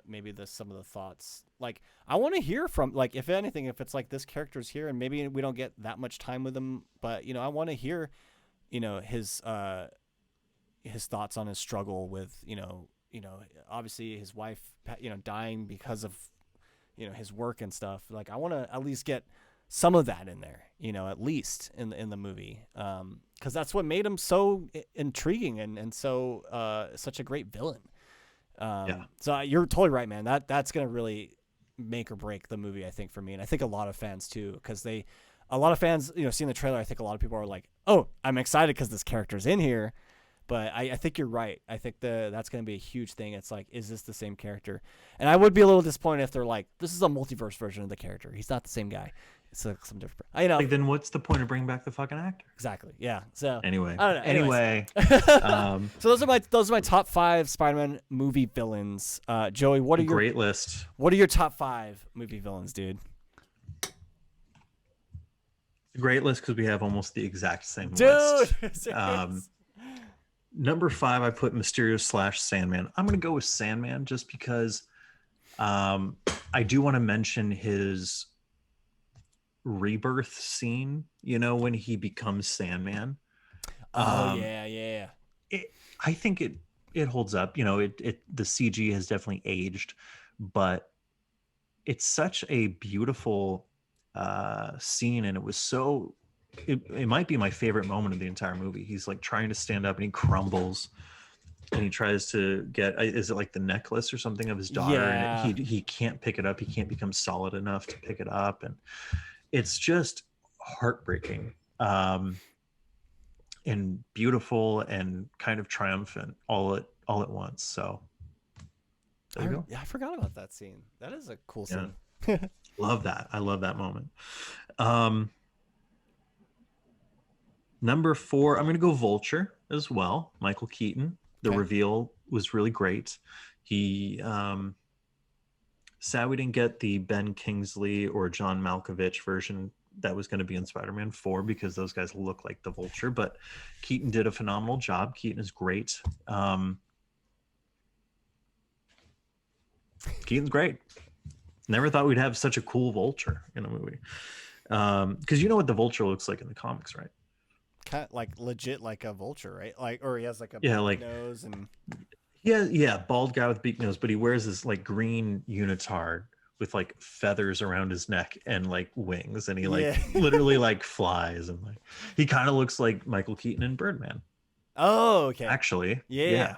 Speaker 2: thoughts. Like, I want to hear from, like, if anything, if it's like this character's here and maybe we don't get that much time with him, but, you know, I want to hear, you know, his thoughts on his struggle with, you know, obviously his wife, you know, dying because of, you know, his work and stuff. Like, I want to at least get some of that in there, you know, at least in the movie, because that's what made him so intriguing and so such a great villain. So you're totally right, man. That's gonna really make or break the movie, I think, for me, and I think a lot of fans too, because a lot of fans, you know, seeing the trailer, I think a lot of people are like, oh, I'm excited because this character's in here. But I think you're right. I think that's going to be a huge thing. It's like, is this the same character? And I would be a little disappointed if they're like, this is a multiverse version of the character. He's not the same guy. It's like some different. You know.
Speaker 1: Like, then what's the point of bringing back the fucking actor?
Speaker 2: Exactly. Yeah. So
Speaker 1: anyway,
Speaker 2: I don't know.
Speaker 1: Anyway,
Speaker 2: so those are my top 5 Spider-Man movie villains. Joey, what are your
Speaker 1: great list?
Speaker 2: What are your top 5 movie villains, dude?
Speaker 1: Great list because we have almost the exact same
Speaker 2: Dude,
Speaker 1: list. Number 5, I put Mysterio / Sandman. I'm gonna go with Sandman just because I do want to mention his rebirth scene. You know, when he becomes Sandman.
Speaker 2: Oh yeah.
Speaker 1: I think it holds up. You know, the CG has definitely aged, but it's such a beautiful scene, and it was so. It might be my favorite moment of the entire movie. He's like trying to stand up, and he crumbles, and he tries to get. Is it like the necklace or something of his daughter?
Speaker 2: Yeah.
Speaker 1: And he can't pick it up. He can't become solid enough to pick it up, and it's just heartbreaking. And beautiful and kind of triumphant all at once. So there you go.
Speaker 2: Yeah, I forgot about that scene. That is a cool scene.
Speaker 1: Love that. I love that moment. Number 4, I'm going to go Vulture as well. Michael Keaton. The reveal was really great. He sad we didn't get the Ben Kingsley or John Malkovich version that was going to be in Spider-Man 4 because those guys look like the Vulture, but Keaton did a phenomenal job. Keaton is great. Keaton's great. Never thought we'd have such a cool Vulture in a movie. Because you know what the Vulture looks like in the comics, right?
Speaker 2: Kind of like legit like a vulture, right? Like, or he has like a
Speaker 1: like
Speaker 2: nose and
Speaker 1: bald guy with beak nose, but he wears this like green unitard with like feathers around his neck and like wings, and he literally like flies, and like he kind of looks like Michael Keaton in Birdman.
Speaker 2: Oh, okay.
Speaker 1: Actually, yeah.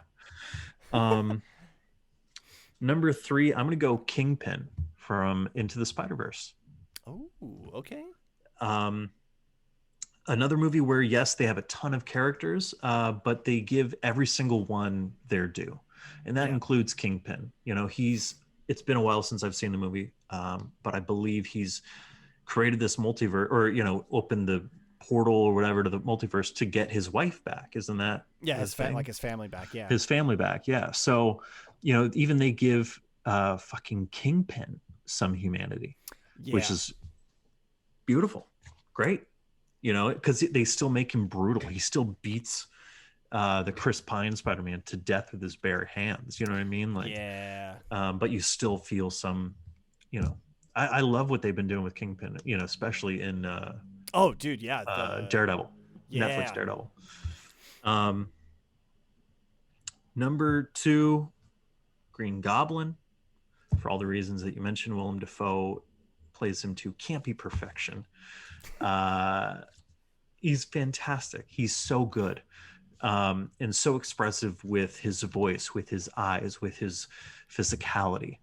Speaker 1: Number 3, I'm gonna go Kingpin from Into the Spider-Verse.
Speaker 2: Oh, okay.
Speaker 1: Another movie where yes, they have a ton of characters, but they give every single one their due, and that includes Kingpin. You know, it's been a while since I've seen the movie, but I believe he's created this multiverse, or opened the portal or whatever to the multiverse to get his wife back. Isn't that
Speaker 2: his family back? Yeah,
Speaker 1: his family back. Yeah. So even they give fucking Kingpin some humanity, which is beautiful, great. Because they still make him brutal. He still beats the Chris Pine Spider-Man to death with his bare hands. You know what I mean? Like, but you still feel some, I love what they've been doing with Kingpin, especially in Daredevil, Netflix Daredevil. Number 2, Green Goblin, for all the reasons that you mentioned. Willem Dafoe plays him to campy perfection. He's fantastic. He's so good, and so expressive with his voice, with his eyes, with his physicality.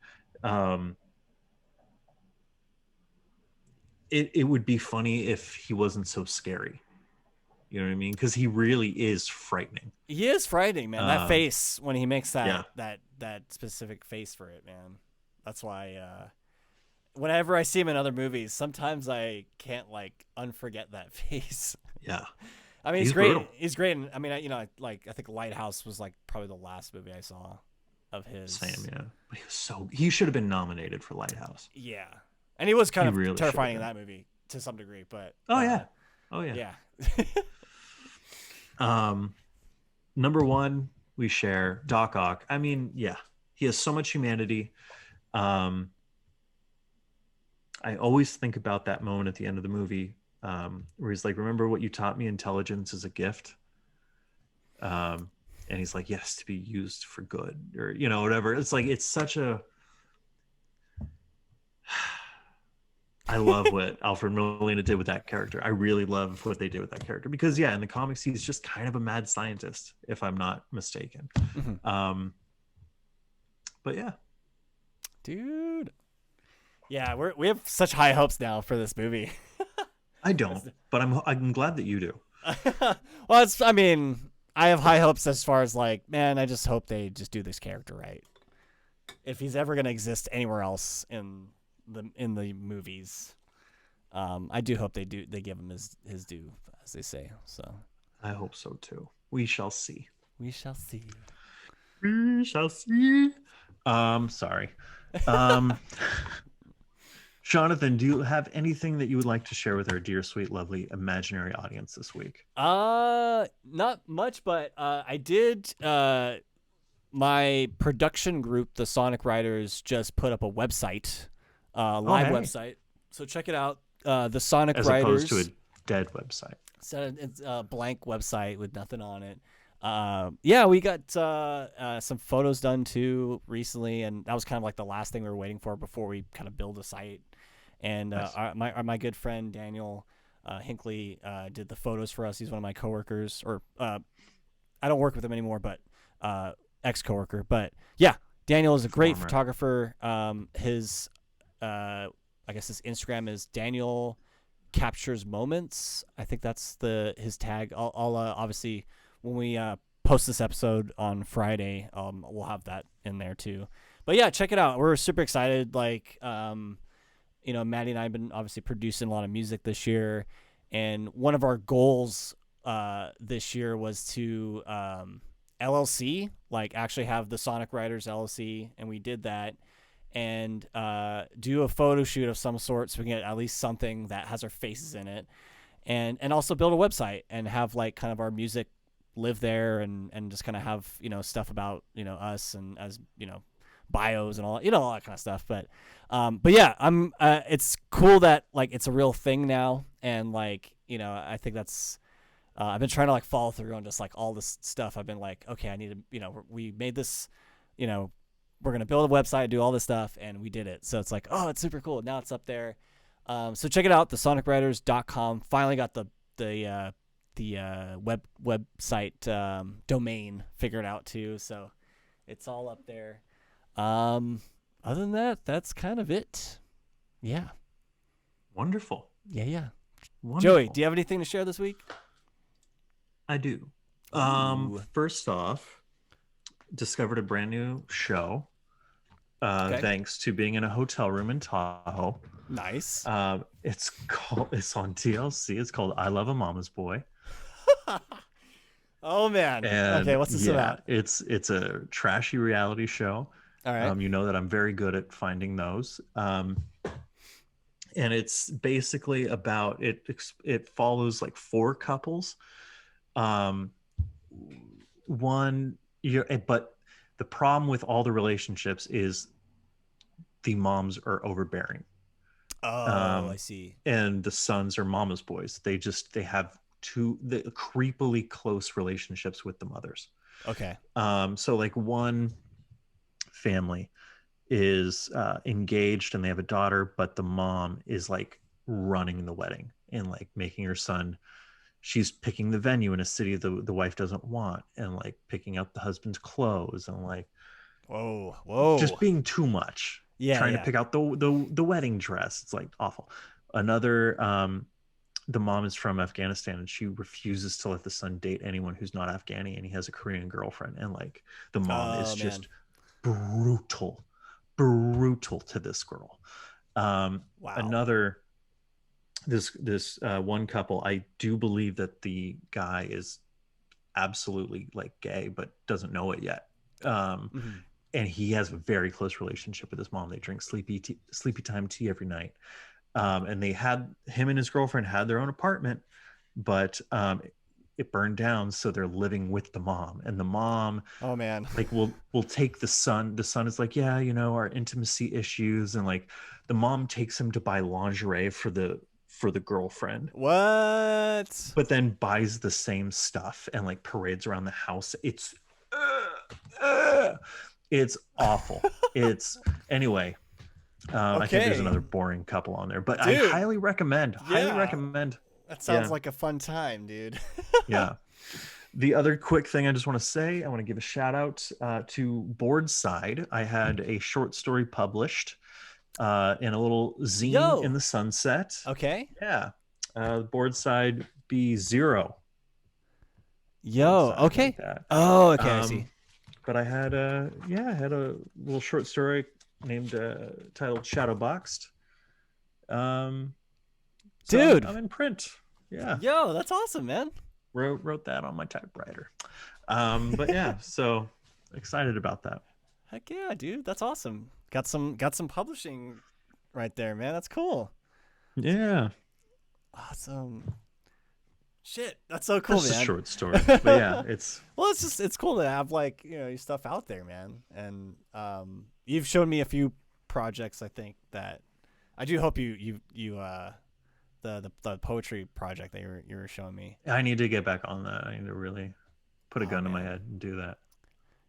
Speaker 1: It would be funny if he wasn't so scary. You know what I mean? Because he really is frightening.
Speaker 2: He is frightening, man. That face when he makes that specific face for it, man. That's why whenever I see him in other movies, sometimes I can't like unforget that face.
Speaker 1: Yeah.
Speaker 2: I mean, he's great. Brutal. He's great. And, I mean, I think Lighthouse was like probably the last movie I saw of his.
Speaker 1: Same, yeah. But he should have been nominated for Lighthouse.
Speaker 2: Yeah. And he was kind of really terrifying in that movie to some degree, but
Speaker 1: yeah. Number 1, we share Doc Ock. I mean, yeah, he has so much humanity. I always think about that moment at the end of the movie where he's like, remember what you taught me? Intelligence is a gift. And he's like, yes, to be used for good, or, whatever. It's like, it's such a, I love what Alfred Molina did with that character. I really love what they did with that character because in the comics, he's just kind of a mad scientist, if I'm not mistaken. Mm-hmm. But yeah.
Speaker 2: Dude. Yeah, we have such high hopes now for this movie.
Speaker 1: I don't, but I'm glad that you do.
Speaker 2: Well, I have high hopes as far as like, man, I just hope they just do this character right. If he's ever going to exist anywhere else in the movies, I do hope they give him his due, as they say. So
Speaker 1: I hope so too. We shall see.
Speaker 2: We shall see.
Speaker 1: We shall see. Sorry. Jonathan, do you have anything that you would like to share with our dear, sweet, lovely imaginary audience this week?
Speaker 2: Not much, but I did. My production group, the Sonic Writers, just put up a website,
Speaker 1: Oh,
Speaker 2: live
Speaker 1: hey.
Speaker 2: website. So check it out. The Sonic
Speaker 1: As opposed to a
Speaker 2: Writers.
Speaker 1: dead website.
Speaker 2: So it's a blank website with nothing on it. Yeah, we got some photos done too recently, and that was kind of like the last thing we were waiting for before we kind of build a site. And
Speaker 1: Nice.
Speaker 2: my good friend Daniel Hinckley did the photos for us. He's one of my coworkers, or I don't work with him anymore, but ex-coworker. But yeah, Daniel is a great
Speaker 1: Former.
Speaker 2: photographer. His I guess his Instagram is Daniel Captures Moments. I think that's his tag. I'll obviously when we post this episode on Friday, we'll have that in there too. But yeah, check it out. We're super excited. Like, Maddie and I have been obviously producing a lot of music this year, and one of our goals this year was to LLC, like actually have the Sonic Writers LLC, and we did that. And do a photo shoot of some sort so we can get at least something that has our faces in it, and also build a website and have like kind of our music live there, and just kind of have stuff about us, and as bios and all all that kind of stuff. But yeah, I'm it's cool that like it's a real thing now, and like I think that's I've been trying to like follow through on just like all this stuff. I've been like, okay, I need to we made this we're going to build a website, do all this stuff, and we did it. So it's like, oh, it's super cool. Now it's up there. So check it out, thesonicwriters.com. Finally got the website domain figured out too. So it's all up there. Other than that, that's kind of it. Yeah.
Speaker 1: Wonderful.
Speaker 2: Yeah.
Speaker 1: Wonderful.
Speaker 2: Joey, do you have anything to share this week?
Speaker 1: I do.
Speaker 2: Ooh.
Speaker 1: First off, discovered a brand new show.
Speaker 2: Okay.
Speaker 1: Thanks to being in a hotel room in Tahoe.
Speaker 2: Nice.
Speaker 1: It's on TLC. It's called I Love a Mama's Boy.
Speaker 2: Oh man.
Speaker 1: And
Speaker 2: okay, what's this about?
Speaker 1: It's a trashy reality show.
Speaker 2: All right.
Speaker 1: You know that I'm very good at finding those. And it's basically about it follows like four couples. But the problem with all the relationships is the moms are overbearing.
Speaker 2: Oh, I see.
Speaker 1: And the sons are mama's boys. They have the creepily close relationships with the mothers.
Speaker 2: Okay.
Speaker 1: So like one family is engaged and they have a daughter, but the mom is like running the wedding and like making her son. She's picking the venue in a city the wife doesn't want, and like picking up the husband's clothes, and like
Speaker 2: whoa,
Speaker 1: just being too much.
Speaker 2: Yeah,
Speaker 1: trying to pick out the wedding dress. It's like awful. Another the mom is from Afghanistan, and she refuses to let the son date anyone who's not Afghani, and he has a Korean girlfriend, and like the mom is just brutal to this girl.
Speaker 2: Wow.
Speaker 1: Another this one couple, I do believe that the guy is absolutely like gay but doesn't know it yet. And he has a very close relationship with his mom. They drink sleepy time tea every night. And him and his girlfriend had their own apartment, but it burned down, so they're living with the mom. And the mom,
Speaker 2: oh man,
Speaker 1: like will take the son. The son is like, yeah, our intimacy issues, and like the mom takes him to buy lingerie for the girlfriend.
Speaker 2: What?
Speaker 1: But then buys the same stuff and like parades around the house. It's awful. Anyway. I think there's another boring couple on there, but dude, I highly recommend.
Speaker 2: That sounds like a fun time, dude.
Speaker 1: Yeah. The other quick thing I just want to say, I want to give a shout out to Boardside. I had a short story published in a little zine in the Sunset.
Speaker 2: Okay.
Speaker 1: Yeah. Boardside B0.
Speaker 2: Yo. Okay. Like oh, okay. I see.
Speaker 1: But I had a little short story named titled Shadowboxed.
Speaker 2: Dude,
Speaker 1: I'm in print. Yeah.
Speaker 2: Yo, that's awesome, man.
Speaker 1: Wrote that on my typewriter. But yeah, so excited about that.
Speaker 2: Heck yeah, dude, that's awesome. Got some publishing right there, man. That's cool.
Speaker 1: Yeah.
Speaker 2: Awesome. Shit, that's so cool,
Speaker 1: That's
Speaker 2: man.
Speaker 1: a short story, but yeah, it's
Speaker 2: well, it's cool to have like your stuff out there, man. And you've shown me a few projects. I think that I do hope you the poetry project that you were showing me.
Speaker 1: I need to get back on that. I need to really put a gun to my
Speaker 2: man.
Speaker 1: head and do that.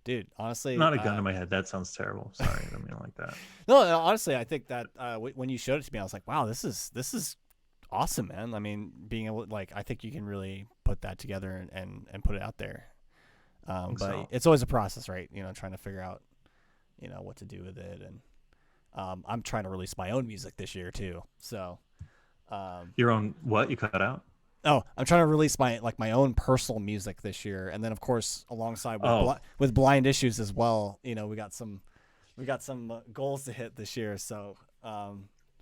Speaker 2: Dude, honestly,
Speaker 1: not a gun to my head. That sounds terrible. Sorry, I don't mean like that.
Speaker 2: No, honestly, I think that when you showed it to me, I was like, wow, this is awesome, man. I mean, being able I think you can really put that together and put it out there. But it's always a process, right? Trying to figure out, what to do with it. And I'm trying to release my own music this year too. So
Speaker 1: your own what? You cut out?
Speaker 2: Oh, I'm trying to release my own personal music this year, and then of course alongside with Blind Issues as well. We got some goals to hit this year. So, but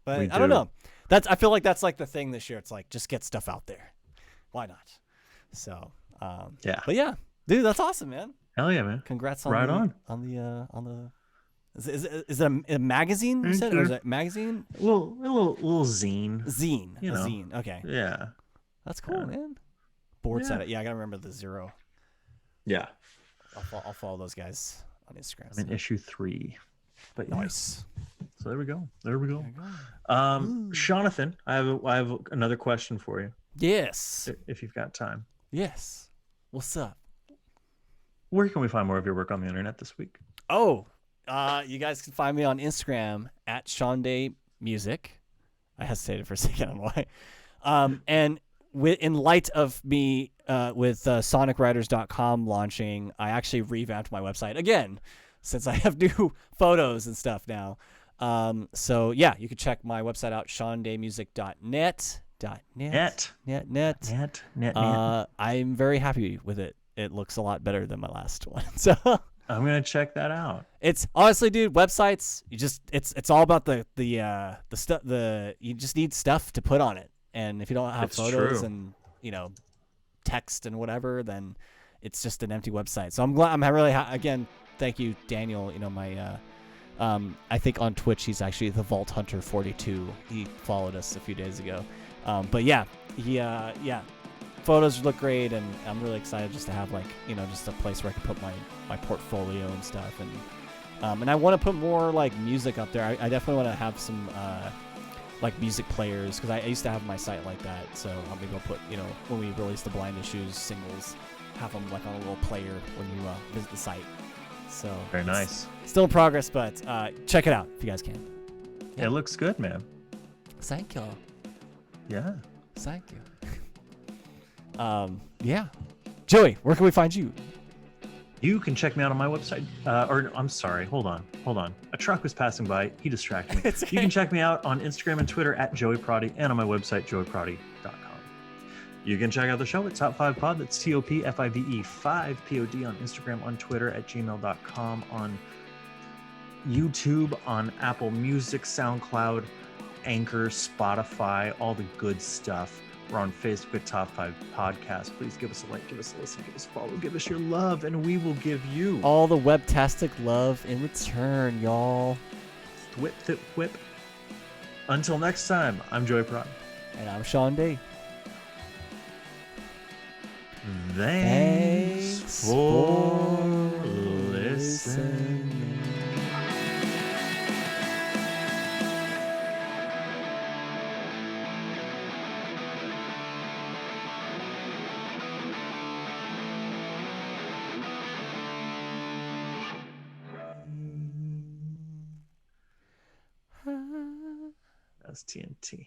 Speaker 2: I don't know. I feel like that's like the thing this year. It's like just get stuff out there. Why not? So,
Speaker 1: yeah.
Speaker 2: But yeah, dude, that's awesome, man.
Speaker 1: Hell yeah, man.
Speaker 2: Congrats on the. Is it a magazine? You said, or is it a magazine?
Speaker 1: A little zine.
Speaker 2: Zine. A zine. Okay.
Speaker 1: Yeah.
Speaker 2: That's cool, man. Board set it. Yeah, I gotta remember the 0.
Speaker 1: Yeah.
Speaker 2: I'll follow those guys on Instagram.
Speaker 1: I'm in issue 3. But
Speaker 2: nice.
Speaker 1: So there we go. Jonathan, I have another question for you.
Speaker 2: Yes.
Speaker 1: If you've got time.
Speaker 2: Yes. What's up?
Speaker 1: Where can we find more of your work on the internet this week?
Speaker 2: Oh, you guys can find me on Instagram at Shonday Music. I hesitated for a second on why. And in light of me with sonicwriters.com launching, I actually revamped my website again since I have new photos and stuff now. So yeah, you can check my website out, shondaymusic.net. I'm very happy with it. It looks a lot better than my last one. So
Speaker 1: I'm gonna check that out.
Speaker 2: It's honestly, dude, websites. It's all about the stuff. You just need stuff to put on it. And if you don't have photos and text and whatever, then it's just an empty website. So I'm glad. I'm really again. Thank you, Daniel. My I think on Twitch he's actually the Vault Hunter 42. He followed us a few days ago. But yeah, photos look great, and I'm really excited just to have just a place where I can put my portfolio and stuff. And I want to put more music up there. I definitely want to have some. Music players, because I used to have my site like that, so I'm gonna go put when we release the Blind Issues singles, have them on a little player when you visit the site. So
Speaker 1: very nice.
Speaker 2: Still in progress, but check it out if you guys can.
Speaker 1: Yeah. It looks good, man.
Speaker 2: Thank you.
Speaker 1: Yeah.
Speaker 2: Thank you. Yeah. Joey, where can we find you?
Speaker 1: You can check me out on my website. I'm sorry. Hold on. A truck was passing by. He distracted me.
Speaker 2: Okay.
Speaker 1: You can check me out on Instagram and Twitter at JoeyProddy and on my website, joeyproddy.com. You can check out the show at Top 5 Pod. That's TOPFIVE 5 POD on Instagram, on Twitter at gmail.com, on YouTube, on Apple Music, SoundCloud, Anchor, Spotify, all the good stuff. We're on Facebook, Top 5 Podcast. Please give us a like, give us a listen, give us a follow, give us your love, and we will give you
Speaker 2: all the webtastic love in return, y'all.
Speaker 1: Whip, whip, whip. Until next time, I'm Joey Prod.
Speaker 2: And I'm Sean D.
Speaker 1: Thanks for listening. That's TNT.